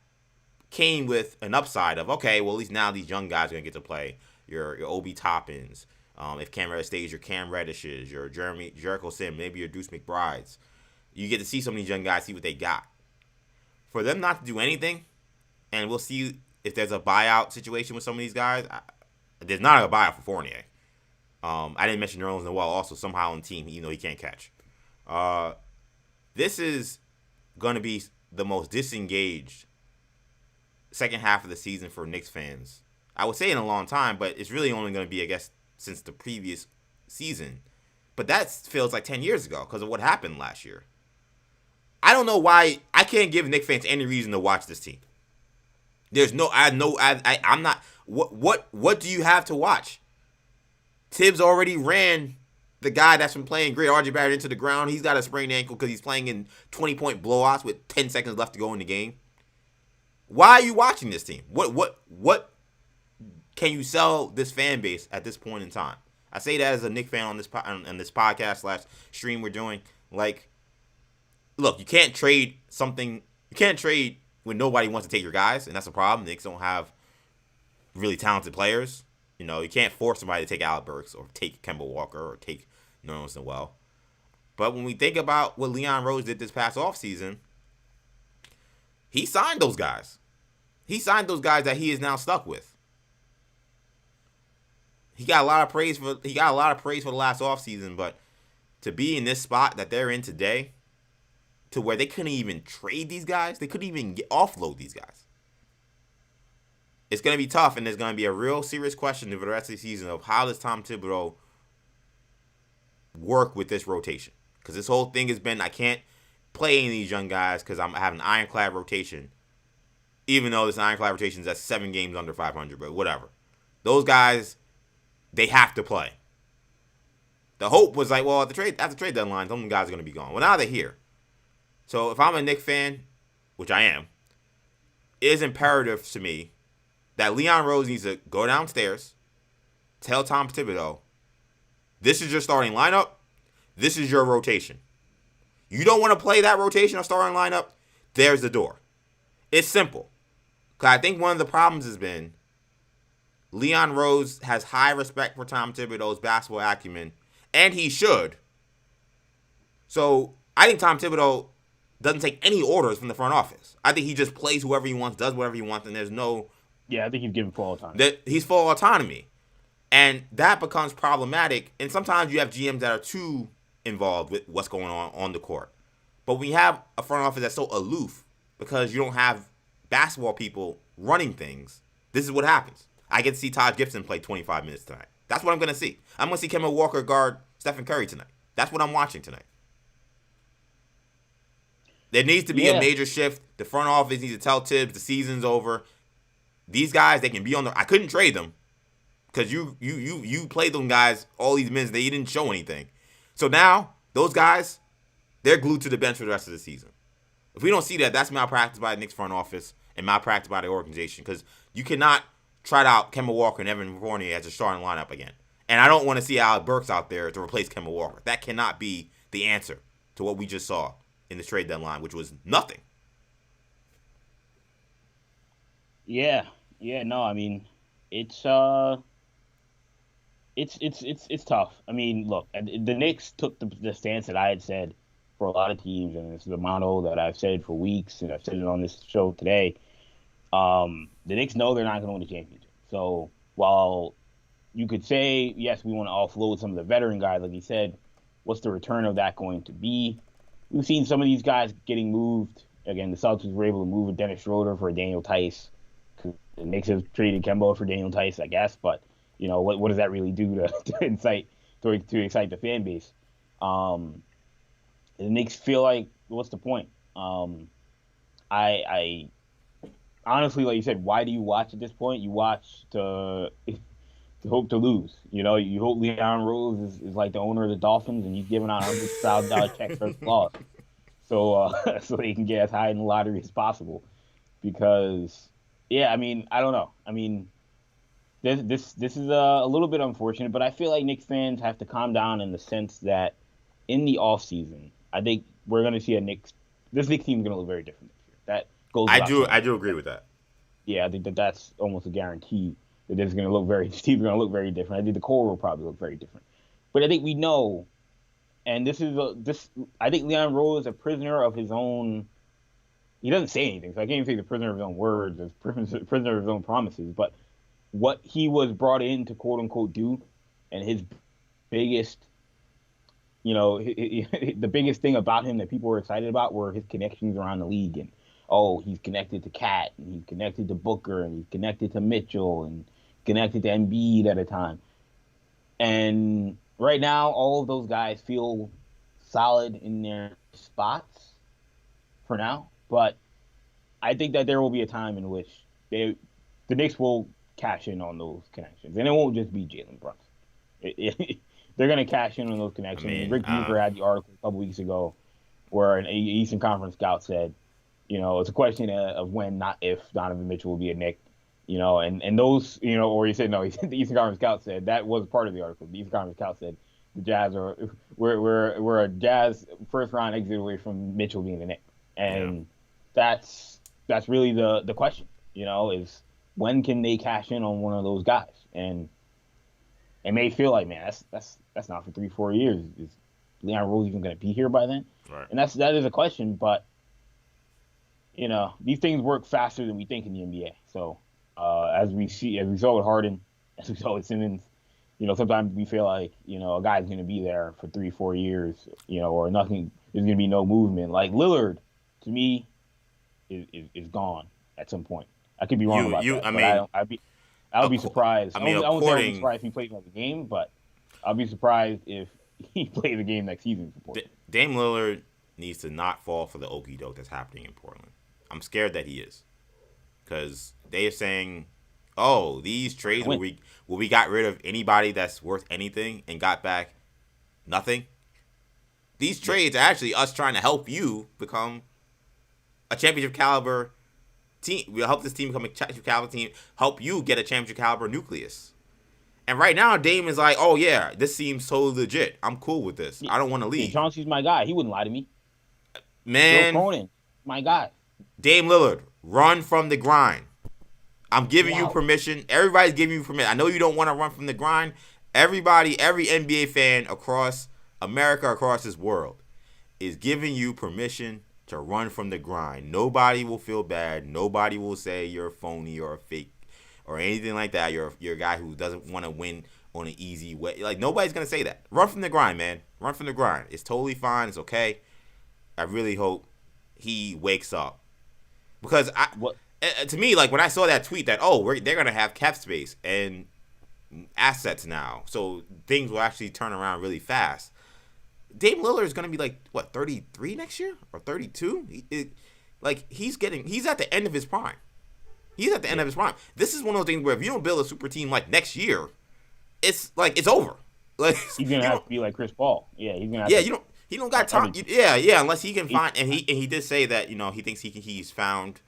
came with an upside of, okay, well, at least now these young guys are going to get to play. Your Obi Toppins, if Cam Reddish stays, your Cam Reddishes, your Jericho Sim, maybe your Deuce McBrides. You get to see some of these young guys, see what they got. for them not to do anything, and we'll see if there's a buyout situation with some of these guys. There's not a buyout for Fournier. I didn't mention Nerlens Noel also somehow on the team, even though he can't catch. This is going to be the most disengaged second half of the season for Knicks fans. I would say in a long time, but it's really only going to be, I guess, since the previous season. But that feels like 10 years ago because of what happened last year. I don't know why. I can't give Knicks fans any reason to watch this team. There's no, I'm not. What do you have to watch? Tibbs already ran the guy that's been playing great, RJ Barrett, into the ground. He's got a sprained ankle because he's playing in 20-point blowouts with 10 seconds left to go in the game. Why are you watching this team? What can you sell this fan base at this point in time? I say that as a Knicks fan on this podcast / stream we're doing. Like, look, you can't trade something. You can't trade when nobody wants to take your guys, and that's a problem. The Knicks don't have really talented players. You know, you can't force somebody to take Alec Burks or take Kemba Walker or take Nerlens Noel. But when we think about what Leon Rose did this past offseason, he signed those guys. He signed those guys that he is now stuck with. He got a lot of praise for the last offseason, but to be in this spot that they're in today, to where they couldn't even trade these guys, they couldn't even offload these guys. It's going to be tough, and there's going to be a real serious question for the rest of the season of how does Tom Thibodeau work with this rotation? Because this whole thing has been, I can't play any of these young guys because I have an ironclad rotation, even though this ironclad rotation is at 7 games under 500, but whatever. Those guys, they have to play. The hope was like, well, after trade deadline, some of the guys are going to be gone. Well, now they're here. So if I'm a Knicks fan, which I am, it is imperative to me that Leon Rose needs to go downstairs, tell Tom Thibodeau, this is your starting lineup, this is your rotation. You don't want to play that rotation or starting lineup, there's the door. It's simple. Because I think one of the problems has been Leon Rose has high respect for Tom Thibodeau's basketball acumen, and he should. So I think Tom Thibodeau doesn't take any orders from the front office. I think he just plays whoever he wants, does whatever he wants, and there's no... Yeah, I think he's given full autonomy. He's full autonomy. And that becomes problematic. And sometimes you have GMs that are too involved with what's going on the court. But when you have a front office that's so aloof because you don't have basketball people running things, this is what happens. I get to see Todd Gibson play 25 minutes tonight. That's what I'm going to see. I'm going to see Kemba Walker guard Stephen Curry tonight. That's what I'm watching tonight. There needs to be a major shift. The front office needs to tell Tibbs the season's over. These guys, they can be on the... I couldn't trade them because you played them guys all these minutes. They didn't show anything. So now, those guys, they're glued to the bench for the rest of the season. If we don't see that, that's malpractice by the Knicks front office and malpractice by the organization because you cannot trot out Kemba Walker and Evan Fournier as a starting lineup again. And I don't want to see Alec Burks out there to replace Kemba Walker. That cannot be the answer to what we just saw in the trade deadline, which was nothing. No, I mean, it's tough. I mean, look, the Knicks took the stance that I had said for a lot of teams, and it's the motto that I've said for weeks, and I've said it on this show today. The Knicks know they're not going to win the championship. So while you could say, yes, we want to offload some of the veteran guys, like you said, what's the return of that going to be? We've seen some of these guys getting moved. Again, the Celtics were able to move a Dennis Schroeder for a Daniel Tice. The Knicks have traded Kemba for Daniel Tice, I guess, but you know what does that really do to excite the fan base? The Knicks feel like, what's the point? I honestly, like you said, why do you watch at this point? You watch to hope to lose. You know, you hope Leon Rose is like the owner of the Dolphins and he's giving out $100,000 checks for his loss, so they can get as high in the lottery as possible. Because yeah, I mean, I don't know. I mean, this is a little bit unfortunate, but I feel like Knicks fans have to calm down in the sense that in the offseason, I think we're going to see this Knicks team is going to look very different this year. That goes. I do agree with that. Yeah, I think that's almost a guarantee that it's going to look very. Team's going to look very different. I think the core will probably look very different. But I think we know, and I think Leon Rose is a prisoner of his own he doesn't say anything, so I can't even say the prisoner of his own words, as prisoner of his own promises. But what he was brought in to quote unquote do, and his biggest, the biggest thing about him that people were excited about were his connections around the league. And he's connected to Cat, and he's connected to Booker, and he's connected to Mitchell, and connected to Embiid at a time. And right now, all of those guys feel solid in their spots for now. But I think that there will be a time in which the Knicks will cash in on those connections, and it won't just be Jalen Brunson. They're going to cash in on those connections. I mean, Rick Bucher had the article a couple weeks ago where an Eastern Conference scout said, it's a question of when, not if, Donovan Mitchell will be a Knick. And those, or he said, no, he said the Eastern Conference scout said, that was part of the article. The Eastern Conference scout said the Jazz we're a Jazz first round exit away from Mitchell being the Knick. And that's really the question, is when can they cash in on one of those guys? And it may feel like, man, that's not for 3-4 years. Is Leon Rose even going to be here by then? Right. And that is a question, but these things work faster than we think in the NBA. So as we saw with Harden, as we saw with Simmons, sometimes we feel like a guy's going to be there for 3-4 years, or nothing. There's going to be no movement. Like Lillard, to me, is gone at some point. I could be wrong about that. I would be surprised. I won't say I'd be surprised if he plays another game, but I'll be surprised if he plays a game next season for Portland. Dame Lillard needs to not fall for the okie doke that's happening in Portland. I'm scared that he is, because they are saying, "Oh, these trades where we got rid of anybody that's worth anything and got back nothing. These trades are actually us trying to help you become a championship caliber team. We'll help this team become a championship caliber team. Help you get a championship caliber nucleus." And right now, Dame is like, "Oh yeah, this seems totally legit. I'm cool with this. I don't want to leave." Chauncey's my guy. He wouldn't lie to me. Man, Joe Cronin, my guy. Dame Lillard, run from the grind. I'm giving you permission. Everybody's giving you permission. I know you don't want to run from the grind. Everybody, every NBA fan across America, across this world, is giving you permission to run from the grind. Nobody will feel bad. Nobody will say you're a phony or a fake or anything like that. You're a guy who doesn't want to win on an easy way. Like, nobody's going to say that. Run from the grind, man. Run from the grind. It's totally fine. It's okay. I really hope he wakes up. Because to me, like, when I saw that tweet that, they're going to have cap space and assets now, so things will actually turn around really fast. Dame Lillard is going to be 33 next year or 32? He's at the end of his prime. He's at the end of his prime. This is one of those things where if you don't build a super team like next year, it's over. Like, he's going to have to be like Chris Paul. Yeah, he's going to have to. He don't got time. Yeah, unless he can find, and he did say that he thinks he's found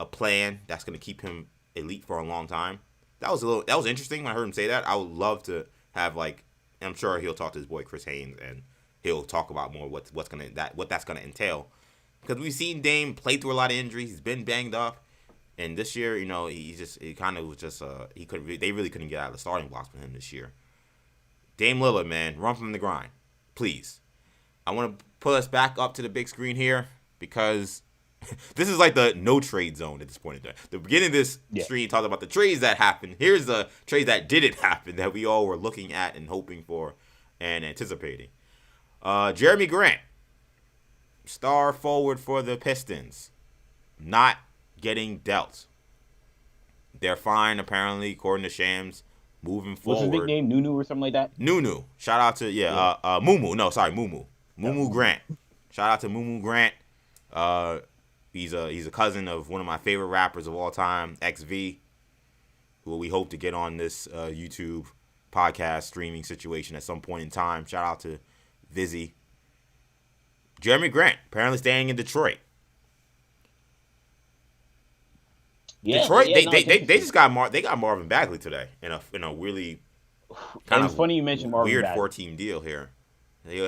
a plan that's going to keep him elite for a long time. That was interesting when I heard him say that. I would love to have and I'm sure he'll talk to his boy Chris Haynes and he'll talk about more what that's going to entail, because we've seen Dame play through a lot of injuries. He's been banged up, and this year they really couldn't get out of the starting blocks with him this year. Dame Lillard, man, run from the grind, please. I want to pull us back up to the big screen here, because this is like the no trade zone at this point in time. The beginning of this stream talked about the trades that happened. Here's the trades that didn't happen that we all were looking at and hoping for and anticipating. Jeremy Grant, star forward for the Pistons, not getting dealt. They're fine, apparently, according to Shams, moving forward. What's his nickname? Nunu or something like that? Nunu. Shout out to, Mumu. No, sorry, Mumu. Mumu Grant. Shout out to Mumu Grant. He's a cousin of one of my favorite rappers of all time, XV, who we hope to get on this YouTube podcast streaming situation at some point in time. Shout out to Vizzy. Jeremy Grant, apparently staying in Detroit. Yeah, Detroit, they just got Marvin Bagley today in a really kind of funny you mentioned Marvin weird Bagley. 4-team deal here. He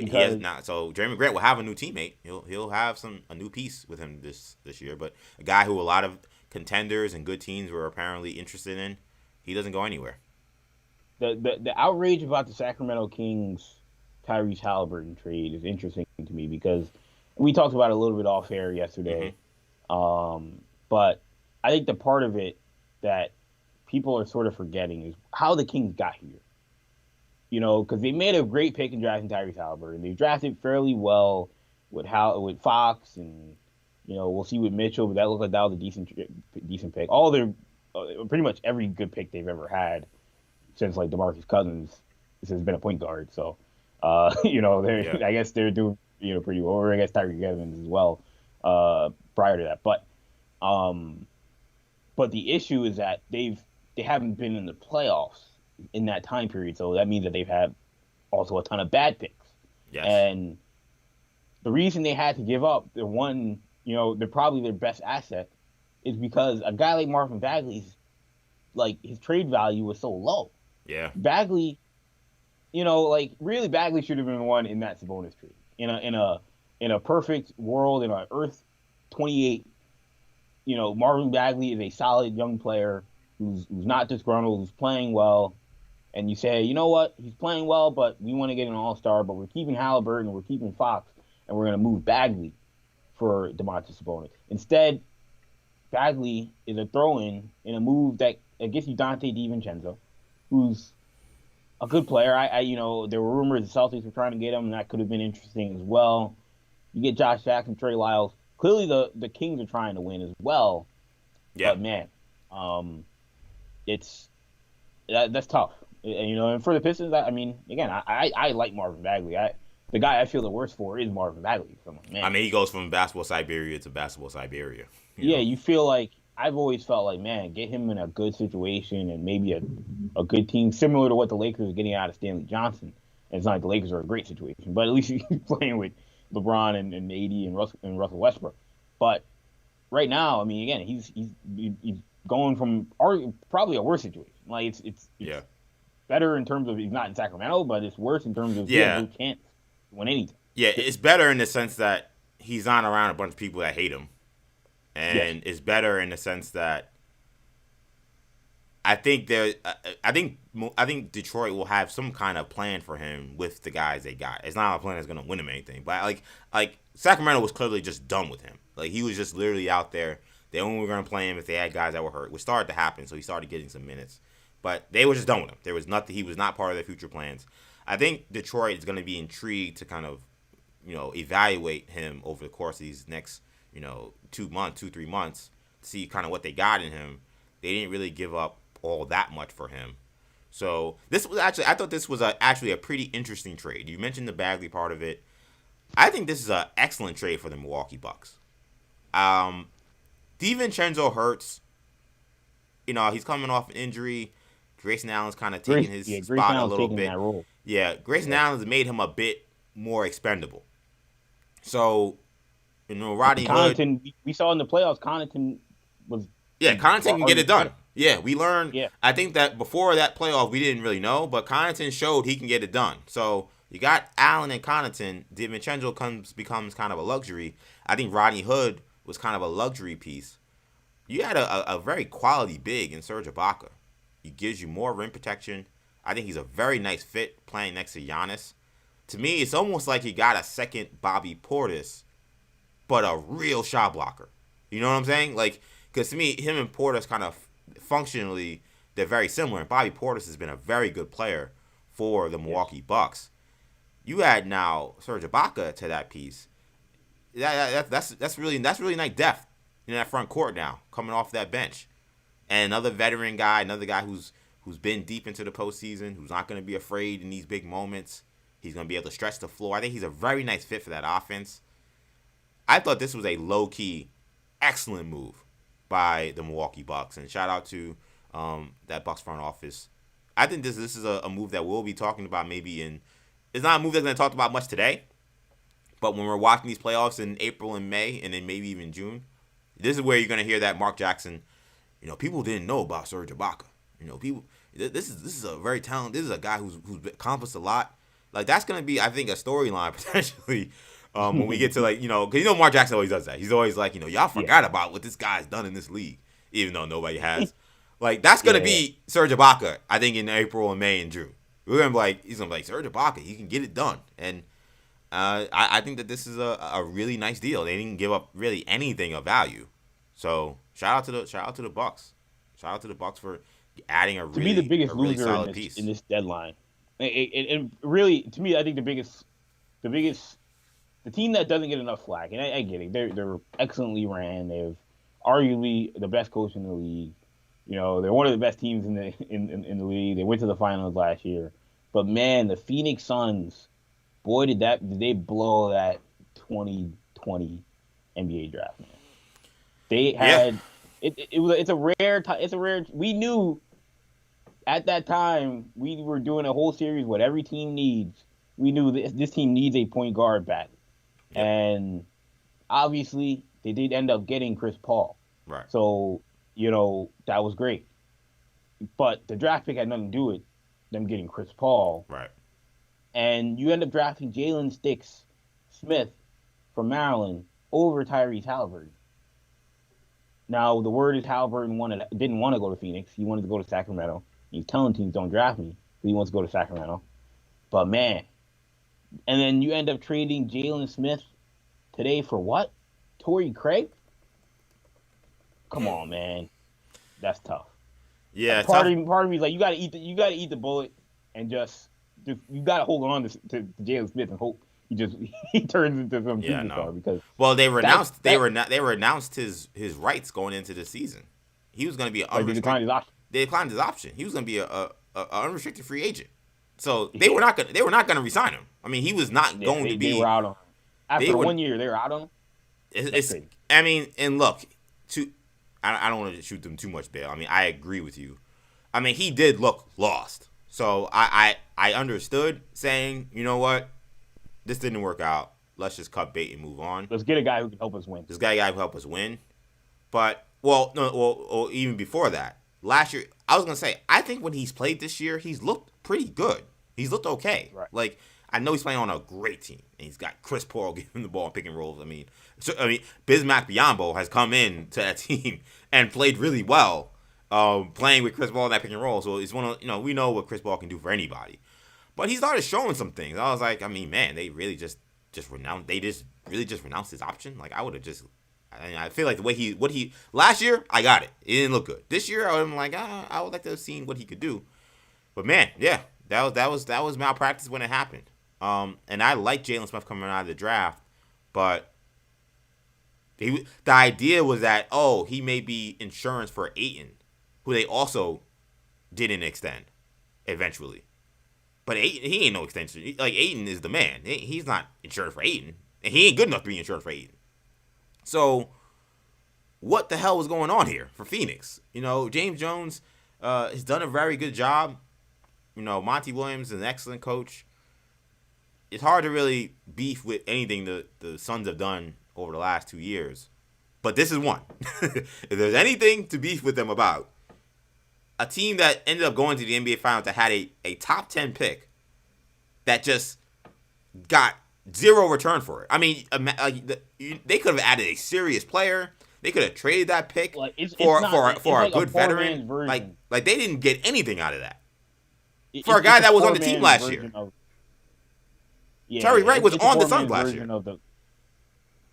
has not. So Jeremy Grant will have a new teammate. He'll have a new piece with him this year. But a guy who a lot of contenders and good teams were apparently interested in, he doesn't go anywhere. The outrage about the Sacramento Kings Tyrese Haliburton trade is interesting to me, because we talked about it a little bit off air yesterday. But I think the part of it that people are sort of forgetting is how the Kings got here. Because they made a great pick in drafting Tyrese Haliburton. They drafted fairly well with Fox, and we'll see with Mitchell. But that looked like that was a decent pick. All their pretty much every good pick they've ever had since like DeMarcus Cousins has been a point guard. So, they're I guess they're doing pretty well. Or I guess Tyreek Evans as well prior to that. But the issue is that they haven't been in the playoffs in that time period. So that means that they've had also a ton of bad picks. Yes. And the reason they had to give up they're probably their best asset is because a guy like Marvin Bagley's like his trade value was so low. Yeah. Bagley, really Bagley should have been one in that Sabonis trade. In a perfect world, in an Earth 28, Marvin Bagley is a solid young player who's not disgruntled, who's playing well. And you say, you know what, he's playing well, but we want to get an all-star, but we're keeping Haliburton, we're keeping Fox, and we're going to move Bagley for Domantas Sabonis. Instead, Bagley is a throw-in in a move that gets you Dante DiVincenzo, who's a good player. There were rumors the Celtics were trying to get him, and that could have been interesting as well. You get Josh Jackson, Trey Lyles. Clearly, the Kings are trying to win as well. Yeah. But man, that's tough. And for the Pistons, again, I like Marvin Bagley. The guy I feel the worst for is Marvin Bagley. So, man. He goes from basketball Siberia to basketball Siberia. You feel like I've always felt like, man, get him in a good situation and maybe a good team, similar to what the Lakers are getting out of Stanley Johnson. And it's not like the Lakers are a great situation, but at least he's playing with LeBron and AD and Russell Westbrook. But right now, again, he's going from probably a worse situation. Like it's better in terms of he's not in Sacramento, but it's worse in terms of he has no chance to win anything. Yeah, it's better in the sense that he's not around a bunch of people that hate him. And it's better in the sense that I think Detroit will have some kind of plan for him with the guys they got. It's not a plan that's going to win him anything, but like Sacramento was clearly just done with him. Like he was just literally out there. They only were going to play him if they had guys that were hurt, which started to happen. So he started getting some minutes, but they were just done with him. There was nothing. He was not part of their future plans. I think Detroit is going to be intrigued to kind of evaluate him over the course of these next 2, 3 months, to see kind of what they got in him. They didn't really give up all that much for him. So this was I thought this was actually a pretty interesting trade. You mentioned the Bagley part of it. I think this is an excellent trade for the Milwaukee Bucks. DiVincenzo hurts. He's coming off an injury. Grayson Allen's kind of taking his spot a little bit. Yeah, Grayson Allen's made him a bit more expendable. So, Rodney Connaughton, we saw in the playoffs, Connaughton was... Yeah, Connaughton can get it done. Yeah, we learned. Yeah. I think that before that playoff, we didn't really know, but Connaughton showed he can get it done. So, you got Allen and Connaughton. DiVincenzo becomes kind of a luxury. I think Rodney Hood was kind of a luxury piece. You had a very quality big in Serge Ibaka. He gives you more rim protection. I think he's a very nice fit playing next to Giannis. To me, it's almost like he got a second Bobby Portis, but a real shot blocker. You know what I'm saying? Like, because to me, him and Portis kind of functionally, they're very similar. And Bobby Portis has been a very good player for the Milwaukee Bucks. You add now Serge Ibaka to that piece. That's really nice depth in that front court now, coming off that bench. And another veteran guy, another guy who's been deep into the postseason, who's not going to be afraid in these big moments. He's going to be able to stretch the floor. I think he's a very nice fit for that offense. I thought this was a low-key, excellent move by the Milwaukee Bucks. And shout out to that Bucks front office. I think this is a move that we'll be talking about maybe in... It's not a move that's going to talk about much today. But when we're watching these playoffs in April and May, and then maybe even June, this is where you're going to hear that Mark Jackson... people didn't know about Serge Ibaka. People. This is a very talented. This is a guy who's accomplished a lot. Like that's gonna be, I think, a storyline potentially when we get to because Mark Jackson always does that. He's always like, y'all forgot about what this guy's done in this league, even though nobody has. Like that's gonna be Serge Ibaka. I think in April and May and June, we're gonna be like, he's gonna be like Serge Ibaka. He can get it done, and I think that this is a really nice deal. They didn't give up really anything of value. So shout out to the Bucks. Shout out to the Bucks for adding a To me, the biggest really loser solid piece. in this deadline, and really to me, I think the biggest the team that doesn't get enough flack, and I get it, they're excellently ran. They've arguably the best coach in the league. You know, they're one of the best teams in the league. They went to the finals last year. But man, the Phoenix Suns, boy, did they blow that 2020 NBA draft, man. They had it's a rare. We knew at that time we were doing a whole series what every team needs. We knew this team needs a point guard back, and obviously they did end up getting Chris Paul. Right. So that was great, but the draft pick had nothing to do with them getting Chris Paul. Right. And you end up drafting Jalen Sticks Smith from Maryland over Tyrese Halliburton. Now, the word is Halliburton didn't want to go to Phoenix. He wanted to go to Sacramento. He's telling teams don't draft me, but he wants to go to Sacramento. But, man. And then you end up trading Jalen Smith today for what? Torrey Craig? Come on, man. That's tough. Yeah, part of me is like you gotta eat the bullet and just you gotta hold on to Jalen Smith and hope he turns into some superstar because they renounced his rights going into the season. He was going to be they declined his option. He was going to be a unrestricted free agent. So they were not going to resign him. I mean, he was not going to be. They were out on him. After 1 year. They were out on him. I mean, and look, I don't want to shoot them too much bail. I mean, I agree with you. I mean, he did look lost. So I understood saying, you know what, this didn't work out. Let's just cut bait and move on. Let's get a guy who can help us win. This guy who can help us win. But even before that, last year I was gonna say I think when he's played this year, he's looked pretty good. He's looked okay. Right. Like I know he's playing on a great team, and he's got Chris Paul giving him the ball and pick and rolls. I mean, Bismack Biyombo has come in to that team and played really well, playing with Chris Paul in that pick and roll. So it's one of we know what Chris Paul can do for anybody, but he started showing some things. I was like, I mean, man, they really just renounced. They just renounced his option. Like I would have just. I feel like the way last year I got it. It didn't look good. This year I'm like I would like to have seen what he could do. But man, yeah, that was malpractice when it happened. And I like Jalen Smith coming out of the draft, but the idea was that he may be insurance for Ayton, who they also didn't extend eventually. But Ayton, he ain't no extension. Like Ayton is the man. He's not insurance for Ayton, and he ain't good enough to be insurance for Ayton. So, what the hell was going on here for Phoenix? James Jones has done a very good job. Monty Williams is an excellent coach. It's hard to really beef with anything the Suns have done over the last 2 years. But this is one. If there's anything to beef with them about, a team that ended up going to the NBA Finals that had a top 10 pick that just got zero return for it. I mean, they could have added a serious player. They could have traded that pick for a good veteran. Like they didn't get anything out of that. For a guy that was on the team last year. Terry Wright was on the Suns last year.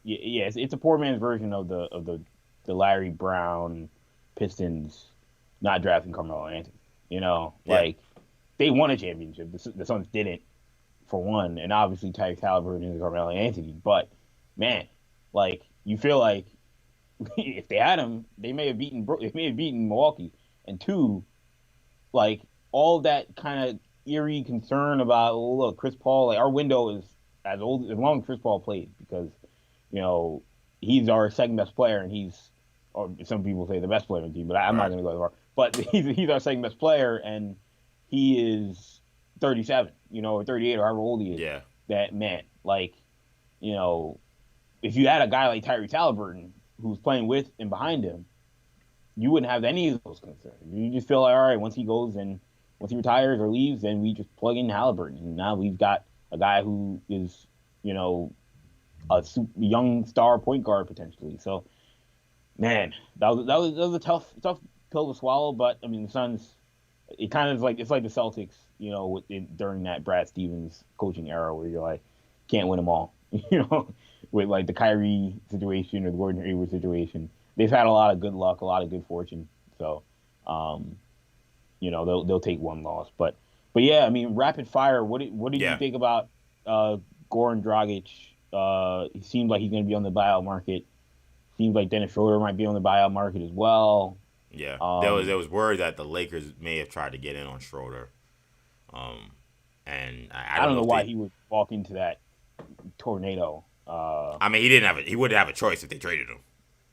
It's a poor man's version of the Larry Brown Pistons not drafting Carmelo Anthony. They won a championship. The Suns didn't. For one, and obviously Tyrese Halliburton and Carmelo Anthony, but man, you feel like if they had him, they may have beaten Milwaukee. And two, all that kind of eerie concern about look, Chris Paul, our window is as long as Chris Paul plays because he's our second best player and or some people say the best player on the team, but I'm not going to go that far. But he's our second best player and he is 37, or 38 or however old he is. Yeah. That man, if you had a guy like Tyrese Halliburton who's playing with and behind him, you wouldn't have any of those concerns. You just feel like, all right, once he retires or leaves, then we just plug in Halliburton. And now we've got a guy who is, a young star point guard potentially. So, man, that was a tough pill to swallow. But I mean, the Suns, it kind of is it's like the Celtics. During that Brad Stevens coaching era where you're like, can't win them all, with the Kyrie situation or the Gordon Hayward situation. they've had a lot of good luck, a lot of good fortune. So, they'll take one loss. But yeah, I mean, rapid fire. What did you Yeah. think about Goran Dragic? He seems like he's going to be on the buyout market. Seems like Dennis Schroeder might be on the buyout market as well. Yeah, there was word that the Lakers may have tried to get in on Schroeder, and I I don't don't know know if why they. he would walk into that tornado. I mean, he wouldn't have a choice if they traded him,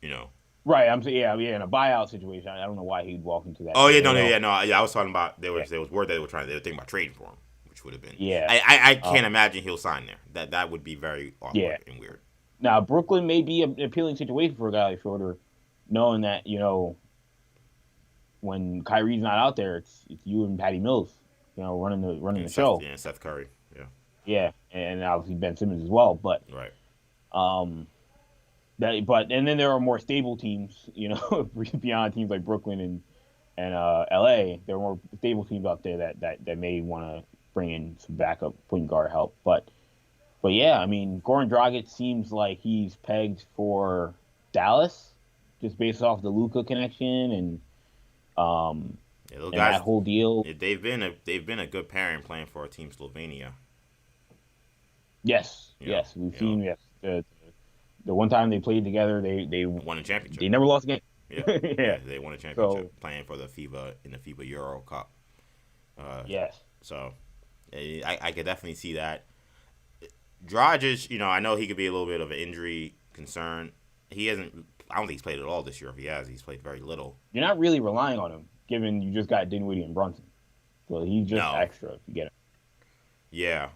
you know. Right. I'm saying, yeah, in a buyout situation, I don't know why he'd walk into that Oh yeah, no, no, tornado. yeah, no, yeah. I was talking about Yeah. there was word that they were thinking about trading for him, which would have been. Yeah. I can't imagine he'll sign there. That would be very Yeah. awkward and weird. Now Brooklyn may be an appealing situation for a guy like Schroeder, knowing that when Kyrie's not out there, it's you and Patty Mills, running the show. Yeah, Seth Curry. Yeah. Yeah, and obviously Ben Simmons as well. But Right. and then there are more stable teams, beyond teams like Brooklyn and LA. There are more stable teams out there that may want to bring in some backup point guard help. But yeah, I mean, Goran Dragic seems like he's pegged for Dallas, just based off the Luka connection Yeah, those and guys. that whole deal. They've been a good pairing playing for Team Slovenia. Yes, Yeah, yes, we've yeah. seen yes. The one time they played together, they Won a championship. they never lost a game. Yeah, Yeah. they won a championship So playing for the FIBA Euro Cup. yes, So I could definitely see that. Dragic, I know he could be a little bit of an injury concern. He hasn't. I don't think he's played at all this year. If he has, he's played very little. you're not really relying on him, given you just got Dinwiddie and Brunson. So he's just No. extra if you get him. Yeah,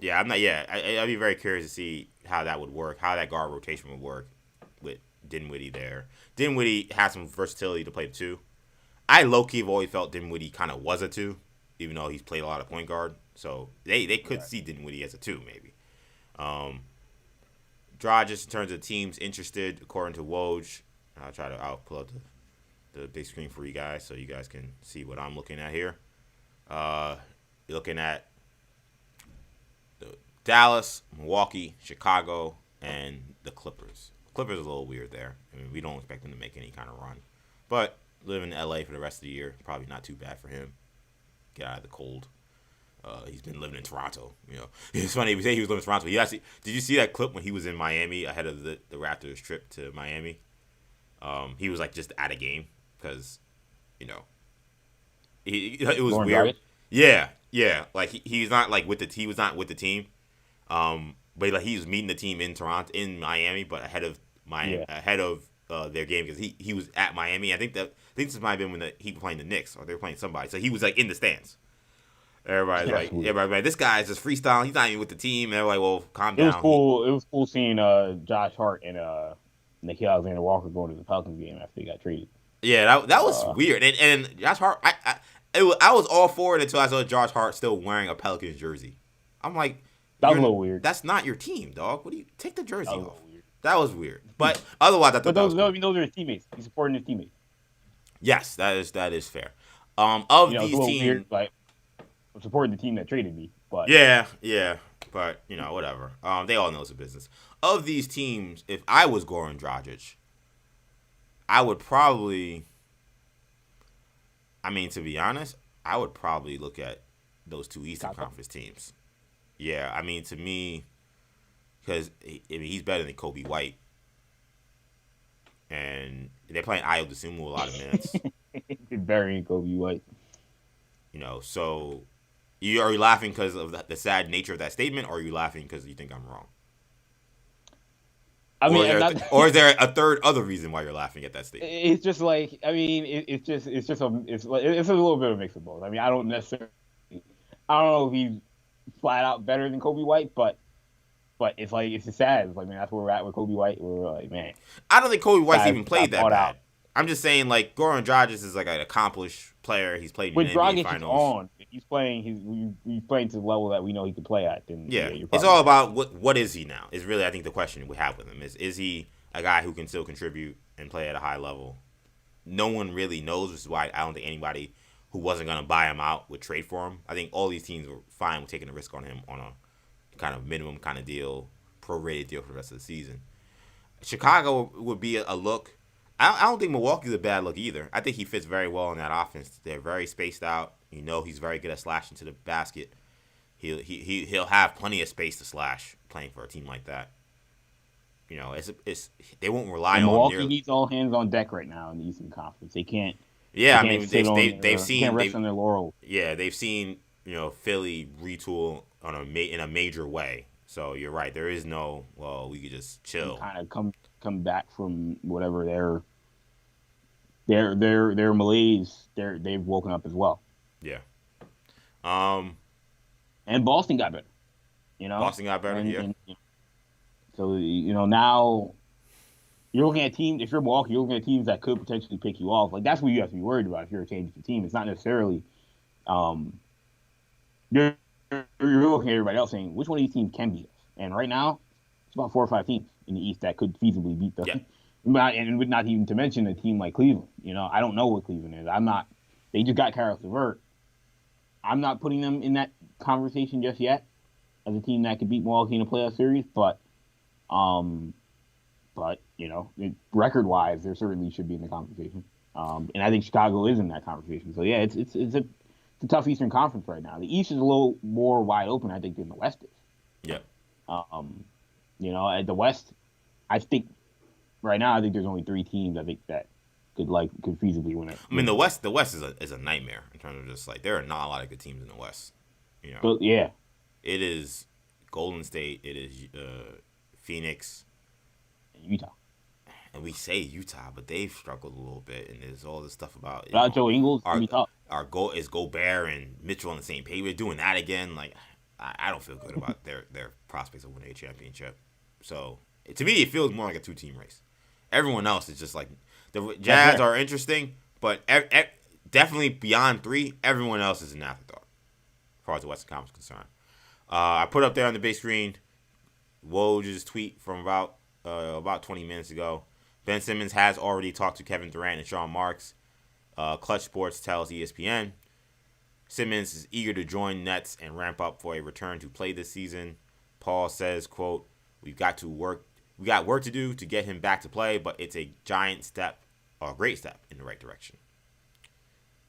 yeah. I'm not. Yeah, I'd be very curious to see how that would work, how that guard rotation would work with Dinwiddie there. Dinwiddie has some versatility to play the two. I low key have always felt Dinwiddie kind of was a two, even though he's played a lot of point guard. So they could Right. see Dinwiddie as a two maybe. Dragic in terms of teams interested, according to Woj. I'll pull up the big screen for you guys so you guys can see what I'm looking at here. You're looking at the Dallas, Milwaukee, Chicago, and the Clippers. Clippers are a little weird there. I mean, we don't expect them to make any kind of run. But living in LA for the rest of the year, probably not too bad for him. Get out of the cold. He's been living in Toronto. It's funny. We say he was living in Toronto. Did you see that clip when he was in Miami ahead of the Raptors trip to Miami? He was like just at a game because, it was Goran weird. Dragic? Yeah. Like he's not like he was not with the team. But like he was meeting the team in Toronto, in Miami, but ahead of their game because he was at Miami. I think this might have been when he was playing the Knicks or they were playing somebody. So he was like in the stands. Everybody's like, this guy's just freestyling. He's not even with the team. And they're like, well, calm down. It was cool. It was cool seeing Josh Hart and Nikhil Alexander-Walker going to the Pelicans game after they got traded. Yeah, that was weird. And Josh Hart, I was all for it until I saw Josh Hart still wearing a Pelicans jersey. I'm like, that was a little weird. That's not your team, dog. What do you take the jersey off? Weird. That was weird. But otherwise, I thought those cool. are his teammates. He's supporting his teammates. Yes, that is fair. Of these teams, weird, like I'm supporting the team that traded me. But yeah, but whatever. They all know it's a business. Of these teams, if I was Goran Dragic, I would probably. I mean, to be honest, I would probably look at those two Eastern Conference teams. Yeah, I mean, to me, because he's better than Kobe White, and they're playing Ayo Dosunmu a lot of minutes. Burying Kobe White. So are you laughing because of the sad nature of that statement, or are you laughing because you think I'm wrong? I mean, or is there a third other reason why you're laughing at that statement? It's just like, I mean, it's a little bit of a mix of both. I mean, I don't know if he's flat out better than Kobe White, but it's like, it's just sad. It's like, man, that's where we're at with Kobe White. We're like, man, I don't think Kobe White's even played that bad. Out. I'm just saying, like, Goran Dragic is like an accomplished player. He's played in the NBA Finals. On, if he's playing, he's playing to the level that we know he can play at. Then it's all about what is he now? Is really, I think, the question we have with him is he a guy who can still contribute and play at a high level? No one really knows, which is why I don't think anybody who wasn't going to buy him out would trade for him. I think all these teams were fine with taking a risk on him on a kind of minimum kind of deal, prorated deal for the rest of the season. Chicago would be a look. I don't think Milwaukee's a bad look either. I think he fits very well in that offense. They're very spaced out. You know, he's very good at slashing to the basket. He'll have plenty of space to slash playing for a team like that. You know, it's they won't rely and on him Milwaukee nearly. needs all hands on deck right now in the Eastern Conference. They can't. Yeah, They I can't mean they can't rest on their laurels. Yeah, they've seen Philly retool in a major way. So you're right. There is no we could just chill. Kind of come back from whatever their malaise. They've woken up as well. Yeah. And Boston got better. Boston got better. And, so now you're looking at teams. If you're Milwaukee, you're looking at teams that could potentially pick you off. Like that's what you have to be worried about if you're a change of team. It's not necessarily you're looking at everybody else saying which one of these teams can beat us. And right now, it's about 4 or 5 teams in the East that could feasibly beat them. Yeah. And not even to mention a team like Cleveland. I don't know what Cleveland is. They just got Karis LeVert. I'm not putting them in that conversation just yet as a team that could beat Milwaukee in a playoff series, but record wise, they certainly should be in the conversation. And I think Chicago is in that conversation. So yeah, it's a tough Eastern Conference right now. The East is a little more wide open, I think, than the West is. Yeah. At the West, I think right now I think there's only 3 teams I think that could feasibly win it. I mean, the West is a nightmare in terms of just like there are not a lot of good teams in the West. But yeah, it is Golden State. It is Phoenix, Utah. And we say Utah, but they've struggled a little bit, and there's all this stuff about Joe Ingles. Our goal is Gobert and Mitchell on the same page. We're doing that again. Like I don't feel good about their prospects of winning a championship. So to me, it feels more like a 2-team race. Everyone else is just like the Jazz are interesting, but definitely beyond 3, everyone else is an afterthought as far as the Western Conference is concerned. I put up there on the big screen Woj's tweet from about 20 minutes ago. Ben Simmons has already talked to Kevin Durant and Sean Marks. Clutch Sports tells ESPN. Simmons is eager to join Nets and ramp up for a return to play this season. Paul says, quote, we got work to do to get him back to play, but it's a great step in the right direction.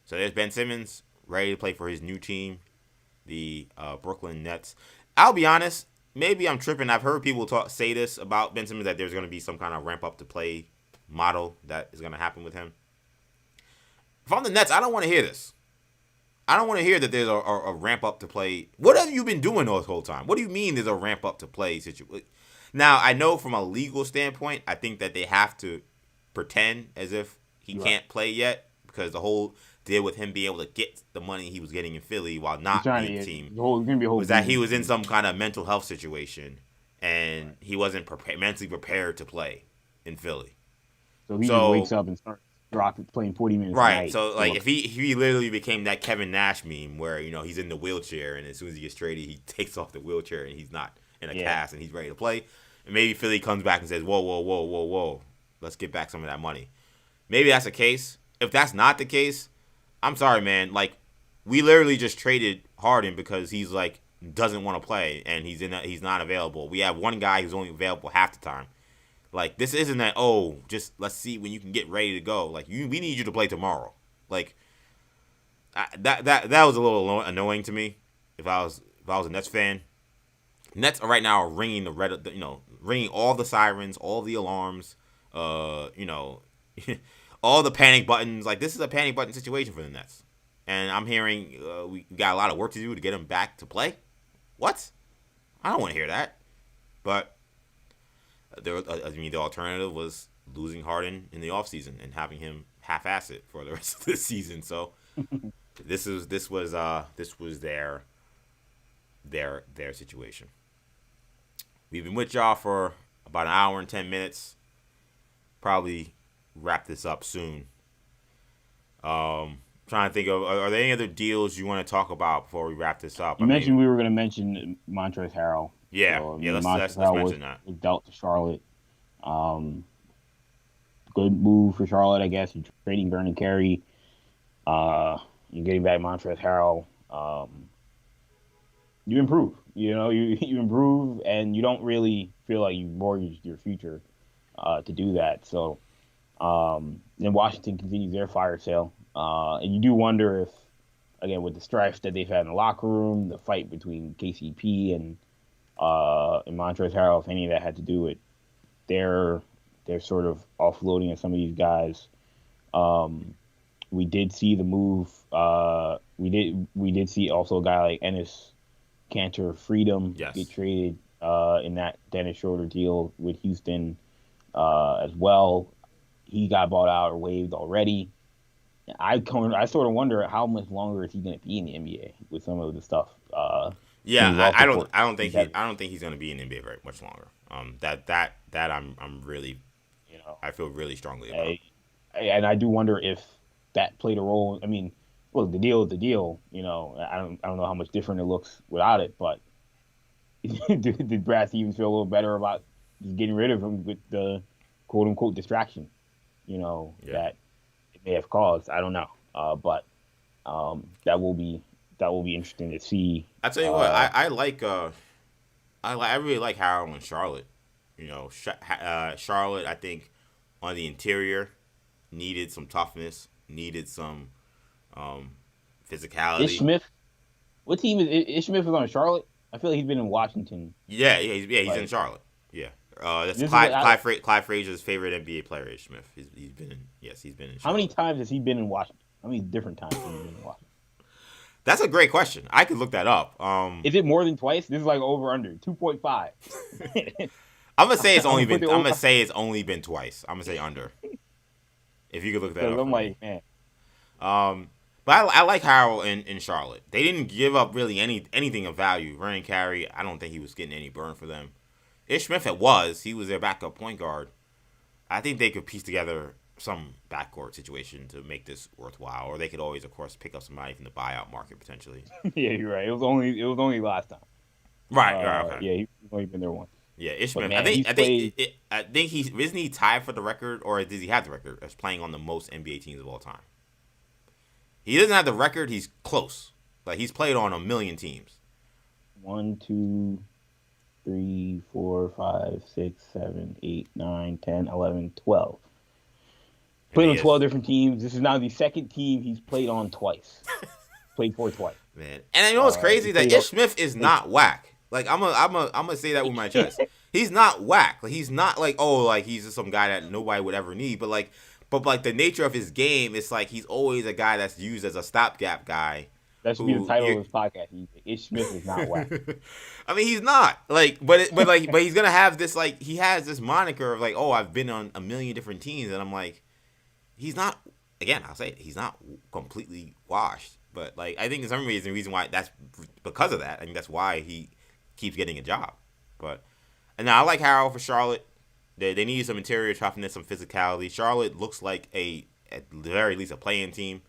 So there's Ben Simmons, ready to play for his new team, the Brooklyn Nets. I'll be honest, maybe I'm tripping. I've heard people say this about Ben Simmons, that there's going to be some kind of ramp up to play model that is going to happen with him. If I'm the Nets, I don't want to hear this. I don't want to hear that there's a ramp up to play. What have you been doing this whole time? What do you mean there's a ramp up to play situation? Now, I know from a legal standpoint, I think that they have to pretend as if he can't play yet, because the whole deal with him being able to get the money he was getting in Philly while not being the team was that he was in some kind of mental health situation and he wasn't mentally prepared to play in Philly. So he just wakes up and starts playing 40 minutes. Right. So like if he literally became that Kevin Nash meme where he's in the wheelchair and as soon as he gets traded he takes off the wheelchair and he's not in a cast and he's ready to play, and maybe Philly comes back and says whoa, let's get back some of that money. Maybe that's the case. If that's not the case, I'm sorry, man. Like, we literally just traded Harden because he's like doesn't want to play and he's not available. We have one guy who's only available half the time. Like, this isn't that just let's see when you can get ready to go. Like, we need you to play tomorrow. Like, that was a little annoying to me. If I was a Nets fan, Nets right now are ringing ringing all the sirens, all the alarms, all the panic buttons. Like, this is a panic button situation for the Nets. And I'm hearing we got a lot of work to do to get him back to play. What? I don't want to hear that. But the alternative was losing Harden in the offseason and having him half-ass it for the rest of the season. So this was their situation. We've been with y'all for about an hour and 10 minutes. Probably wrap this up soon. Trying to think of, are there any other deals you want to talk about before we wrap this up? You mentioned we were going to mention Montrezl Harrell. Yeah, so, let's mention that. Was dealt to Charlotte. Good move for Charlotte, I guess. You're trading Vernon Carey. You're getting back Montrezl Harrell. You improve. You improve, and you don't really feel like you mortgaged your future to do that. So And Washington continues their fire sale. And you do wonder if, again, with the strife that they've had in the locker room, the fight between KCP and Montrezl Harrell, if any of that had to do with their sort of offloading of some of these guys. We did see the move. We did see also a guy like Ennis Cantor Freedom get traded in that Dennis Schroeder deal with Houston as well. He got bought out or waived already. I sort of wonder how much longer is he going to be in the NBA with some of the stuff. I don't think he's going to be in the NBA very much longer. That I'm really, I feel really strongly about. And I do wonder if that played a role. I mean, look, the deal is the deal. I don't know how much different it looks without it, but did Brad Stevens feel a little better about just getting rid of him with the quote unquote distraction, that it may have caused? I don't know, but that will be interesting to see. I tell you what, I really like Harold and Charlotte. Charlotte, I think on the interior needed some toughness, needed some physicality. Ish Smith, what team is Ish Smith? Is on Charlotte? I feel like he's been in Washington. Yeah, he's in Charlotte. Yeah, that's Clyde Frazier's favorite NBA player. Ish Smith. He's been in Charlotte. How many times has he been in Washington? How many different times has he been in Washington? That's a great question. I could look that up. Is it more than twice? This is like over under 2.5. I'm gonna say it's only been. I'm gonna say it's only been twice. I'm gonna say under. If you could look that up. I'm like, man. But I like Harold in Charlotte. They didn't give up really anything of value. Vernon Carey, I don't think he was getting any burn for them. Ish Smith, he was their backup point guard. I think they could piece together some backcourt situation to make this worthwhile, or they could always, of course, pick up somebody from the buyout market potentially. Yeah, you're right. It was only last time. Right. Okay. Yeah, he's only been there once. Yeah, Ish Smith. I think he's isn't he tied for the record, or does he have the record as playing on the most NBA teams of all time? He doesn't have the record. He's close. Like he's played on 1 million teams. 1, 2, 3, 4, 5, 6, 7, 8, 9, 10, 11, 12. Played on 12 different teams. This is now the second team he's played on twice. Played for twice. Man, and I know what's crazy that Ish Smith is not whack. Like I'm gonna say that with my chest. He's not whack. Like he's not like he's just some guy that nobody would ever need. But the nature of his game, it's like he's always a guy that's used as a stopgap guy. That should be the title of his podcast. Ish Smith is not whack. I mean, he's not but he's gonna have this he has this moniker of I've been on 1 million different teams, and I'm like, he's not. Again, I'll say it, he's not completely washed. But I think in some ways the reason why that's because of that. I think that's why he keeps getting a job. And now I like Harold for Charlotte. They need some interior toughness, some physicality. Charlotte looks like at the very least a play-in team.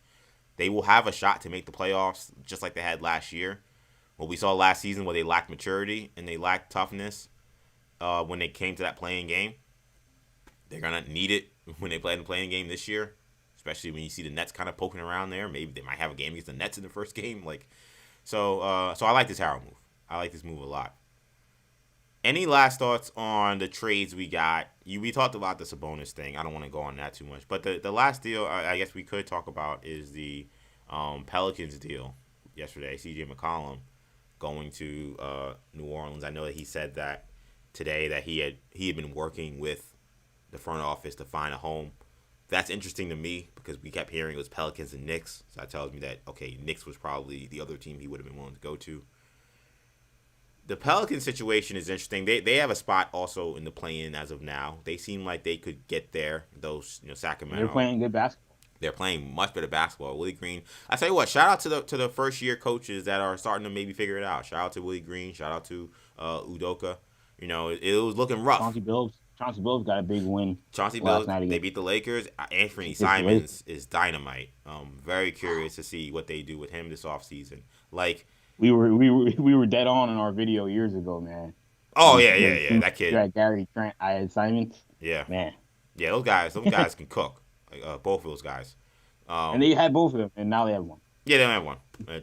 They will have a shot to make the playoffs, just like they had last year. What we saw last season, where they lacked maturity and they lacked toughness when they came to that play-in game. They're gonna need it when they play in the play-in game this year, especially when you see the Nets kind of poking around there. Maybe they might have a game against the Nets in the first game. So I like this Harold move. I like this move a lot. Any last thoughts on the trades we got? We talked about the Sabonis thing. I don't want to go on that too much. But the last deal I guess we could talk about is the Pelicans deal yesterday. C.J. McCollum going to New Orleans. I know that he said that today that he had been working with the front office to find a home. That's interesting to me because we kept hearing it was Pelicans and Knicks. So that tells me that, okay, Knicks was probably the other team he would have been willing to go to. The Pelicans situation is interesting. They have a spot also in the play-in as of now. They seem like they could get there. Those Sacramento. They're playing good basketball. They're playing much better basketball. Willie Green. I tell you what. Shout out to the first year coaches that are starting to maybe figure it out. Shout out to Willie Green. Shout out to Udoka. It was looking rough. Chauncey Billups got a big win. Chauncey Billups. They beat the Lakers. Anthony Simons is dynamite. Very curious to see what they do with him this offseason. We were dead on in our video years ago, man. Oh yeah. That kid. Gary Trent, Simons. Yeah, man. Yeah, those guys can cook. Both of those guys. And they had both of them, and now they have one. Yeah, they don't have one,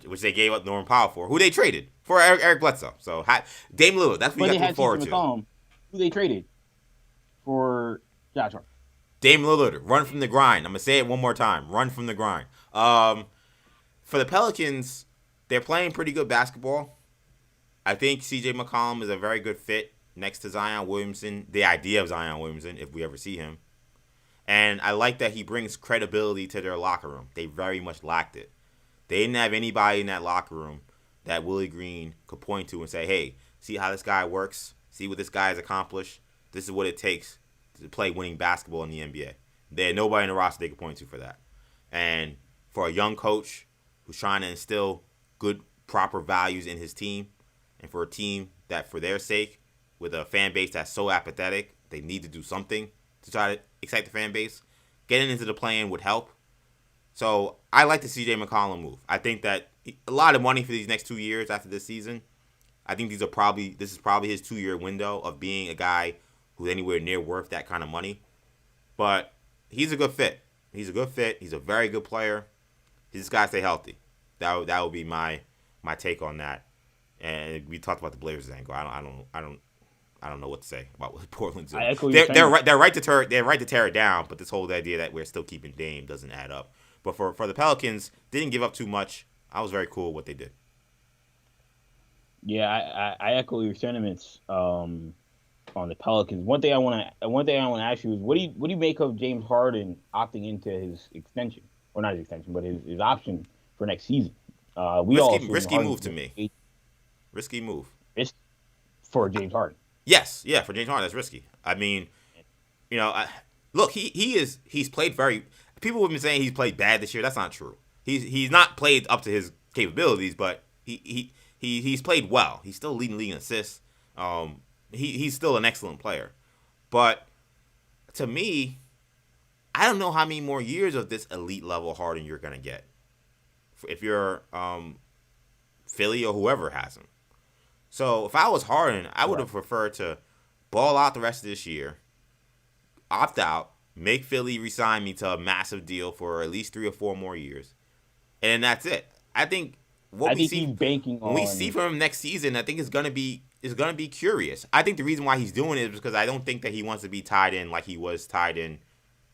which they gave up Norman Powell for, who they traded for Eric Bledsoe. So Dame Lillard. That's what you got to look forward to. Who they traded for Josh Hart. Dame Lillard, run from the grind. I'm gonna say it one more time. Run from the grind. For the Pelicans, they're playing pretty good basketball. I think C.J. McCollum is a very good fit next to Zion Williamson. The idea of Zion Williamson, if we ever see him, and I like that he brings credibility to their locker room. They very much lacked it. They didn't have anybody in that locker room that Willie Green could point to and say, "Hey, see how this guy works? See what this guy has accomplished? This is what it takes to play winning basketball in the NBA." They had nobody in the roster they could point to for that. And for a young coach who's trying to instill good, proper values in his team, and for a team that, for their sake, with a fan base that's so apathetic, they need to do something to try to excite the fan base. Getting into the play-in would help. So I like the C.J. McCollum move. I think that a lot of money for these next 2 years after this season. I think this is probably his 2-year window of being a guy who's anywhere near worth that kind of money. But he's a good fit. He's a good fit. He's a very good player. He just gotta stay healthy. That would be my take on that. And we talked about the Blazers angle. I don't know what to say about what Portland's doing. They're right to tear it down, but this whole idea that we're still keeping Dame doesn't add up. But for the Pelicans, didn't give up too much. I was very cool with what they did. Yeah, I echo your sentiments on the Pelicans. One thing I want to ask you is what do you make of James Harden opting into his extension, or not his extension, but his option for next season? Risky move to me. Risky move. It's for James Harden. Yes, yeah, for James Harden, that's risky. I mean, look, he's played very. People have been saying he's played bad this year. That's not true. He's not played up to his capabilities, but he's played well. He's still leading league in assists. He's still an excellent player. But to me, I don't know how many more years of this elite level Harden you're gonna get. If you're Philly or whoever has him. So if I was Harden, I would have preferred to ball out the rest of this year, opt out, make Philly re-sign me to a massive deal for at least 3 or 4 more years, and then that's it. I think he's banking on. When we see from him next season, I think it's gonna be curious. I think the reason why he's doing it is because I don't think that he wants to be tied in like he was tied in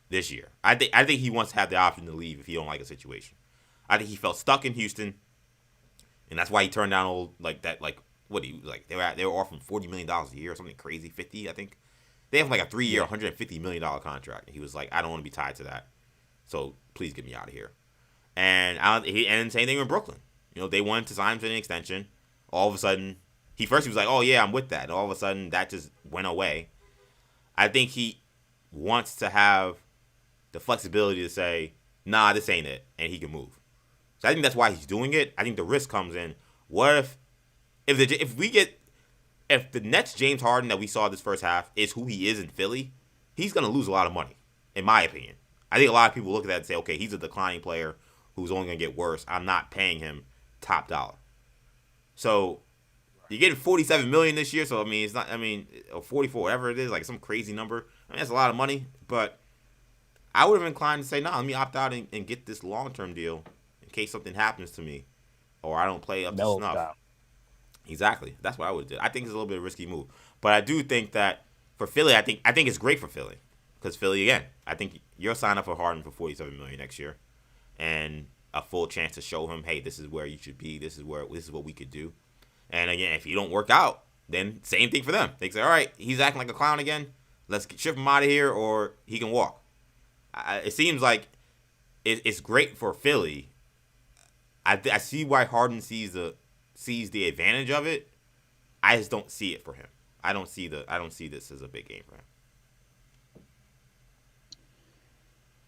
this year. I think he wants to have the option to leave if he don't like a situation. I think he felt stuck in Houston, and that's why he turned down they were offering $40 million a year or something crazy, 50 I think. They have like a 3-year, $150 million contract, and he was like, I don't want to be tied to that, so please get me out of here. And same thing with Brooklyn. They wanted to sign him to an extension. All of a sudden, he was like, oh yeah, I'm with that. And all of a sudden, that just went away. I think he wants to have the flexibility to say, nah, this ain't it, and he can move. So I think that's why he's doing it. I think the risk comes in. What if the Nets James Harden that we saw this first half is who he is in Philly, he's going to lose a lot of money, in my opinion. I think a lot of people look at that and say, okay, he's a declining player who's only going to get worse. I'm not paying him top dollar. So you're getting $47 million this year, so it's not. Or 44, whatever it is, like some crazy number. That's a lot of money, but I would have inclined to say, no, let me opt out and get this long-term deal in case something happens to me or I don't play up to snuff. Exactly. That's what I would have did. I think it's a little bit of a risky move. But I do think that for Philly, I think it's great for Philly. Because Philly, again, I think you'll sign up for Harden for $47 million next year. And a full chance to show him, hey, this is where you should be. This is what we could do. And again, if you don't work out, then same thing for them. They say, all right, he's acting like a clown again. Let's ship him out of here or he can walk. It seems like it's great for Philly. I see why Harden sees the advantage of it. I just don't see it for him. I don't see this as a big game for him.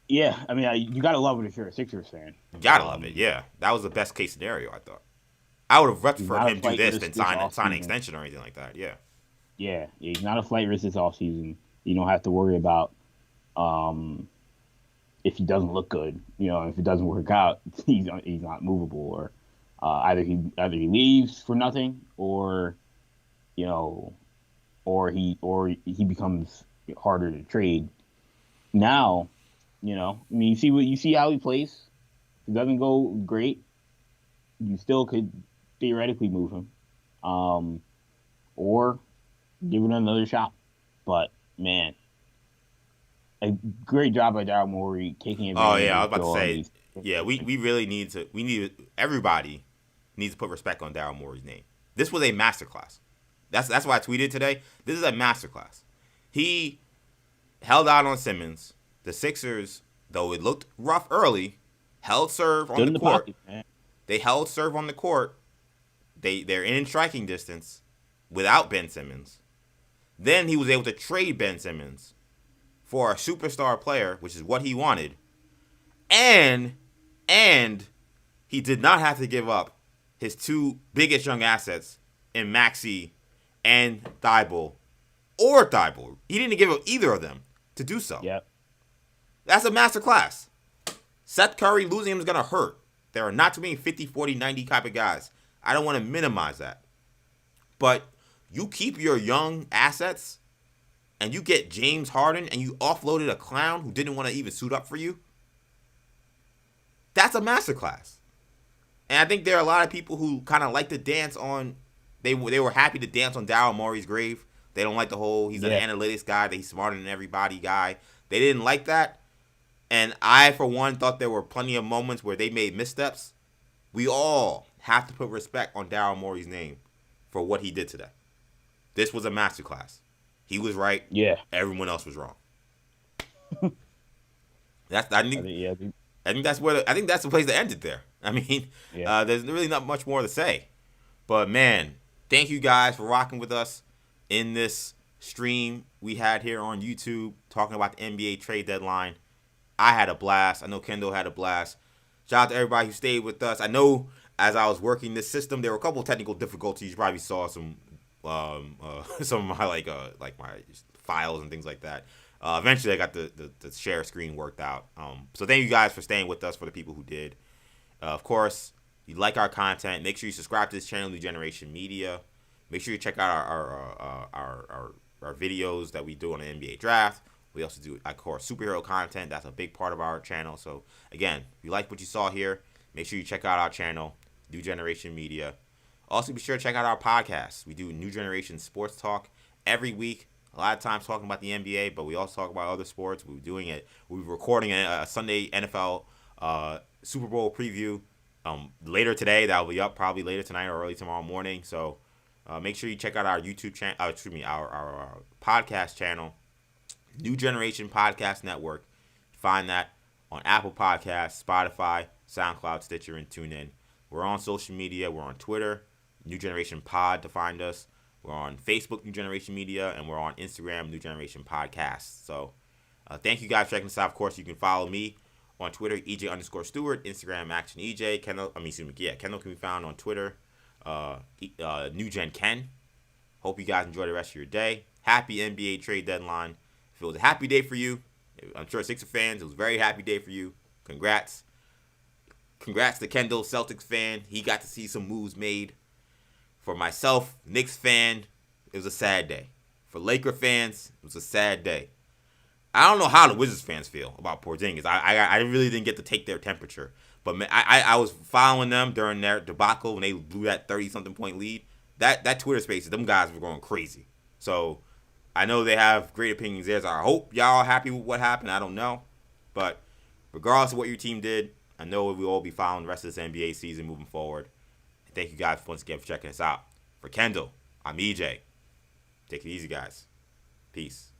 Yeah, you gotta love it if you're a Sixers fan. You gotta love it. Yeah, that was the best case scenario. I thought. I would have preferred him do this than sign an extension or anything like that. Yeah. Yeah, he's not a flight risk this offseason. You don't have to worry about if he doesn't look good. If it doesn't work out, he's not movable, or either he leaves for nothing, or he becomes harder to trade. Now, you see how he plays. If it doesn't go great, you still could theoretically move him, or give it another shot. But man, A great job by Daryl Morey taking Oh advantage yeah, I was of about to Joel say, Embiid's. yeah, we really need everybody needs to put respect on Daryl Morey's name. This was a masterclass. That's why I tweeted today. This is a masterclass. He held out on Simmons. The Sixers, though it looked rough early, held serve on Stood the in the court. pocket, man. They held serve on the court. They're in striking distance without Ben Simmons. Then he was able to trade Ben Simmons for a superstar player, which is what he wanted. And he did not have to give up his two biggest young assets in Maxey and Thibault or Thibault. He didn't give up either of them to do so. Yep. That's a masterclass. Seth Curry, losing him is going to hurt. There are not too many 50, 40, 90 type of guys. I don't want to minimize that. But you keep your young assets and you get James Harden and you offloaded a clown who didn't want to even suit up for you. That's a masterclass. And I think there are a lot of people who kind of like to dance on, they were happy to dance on Daryl Morey's grave. They don't like the whole, he's an analytics guy, that he's smarter than everybody guy. They didn't like that. And I, for one, thought there were plenty of moments where they made missteps. We all have to put respect on Daryl Morey's name for what he did today. This was a masterclass. He was right. Yeah. Everyone else was wrong. I think that's the place to end it there. I mean, there's really not much more to say. But man, thank you guys for rocking with us in this stream we had here on YouTube talking about the NBA trade deadline. I had a blast. I know Kendall had a blast. Shout out to everybody who stayed with us. I know as I was working this system, there were a couple of technical difficulties. You probably saw some of my like my files and things like that. Eventually, I got the share screen worked out. So thank you guys for staying with us. For the people who did, of course, if you like our content, make sure you subscribe to this channel, New Generation Media. Make sure you check out our videos that we do on the NBA draft. We also do, of course, superhero content. That's a big part of our channel. So again, if you like what you saw here, make sure you check out our channel, New Generation Media. Also, be sure to check out our podcast. We do New Generation Sports Talk every week. A lot of times talking about the NBA, but we also talk about other sports. We're recording a Sunday NFL Super Bowl preview later today. That'll be up probably later tonight or early tomorrow morning. So make sure you check out our YouTube channel. Our podcast channel, New Generation Podcast Network. Find that on Apple Podcasts, Spotify, SoundCloud, Stitcher, and TuneIn. We're on social media. We're on Twitter, New Generation Pod to find us. We're on Facebook, New Generation Media, and we're on Instagram, New Generation Podcast. So thank you guys for checking us out. Of course, you can follow me on Twitter, EJ_Stewart, Instagram, ActionEJ. Kendall can be found on Twitter, New Gen Ken. Hope you guys enjoy the rest of your day. Happy NBA trade deadline. If it was a happy day for you, I'm sure Sixer fans, it was a very happy day for you. Congrats. Congrats to Kendall, Celtics fan. He got to see some moves made. For myself, Knicks fan, it was a sad day. For Laker fans, it was a sad day. I don't know how the Wizards fans feel about Porzingis. I really didn't get to take their temperature. But man, I was following them during their debacle when they blew that 30-something point lead. That Twitter space, them guys were going crazy. So I know they have great opinions there. So I hope y'all are happy with what happened. I don't know. But regardless of what your team did, I know we'll all be following the rest of this NBA season moving forward. Thank you guys once again for checking us out. For Kendall, I'm EJ. Take it easy, guys. Peace.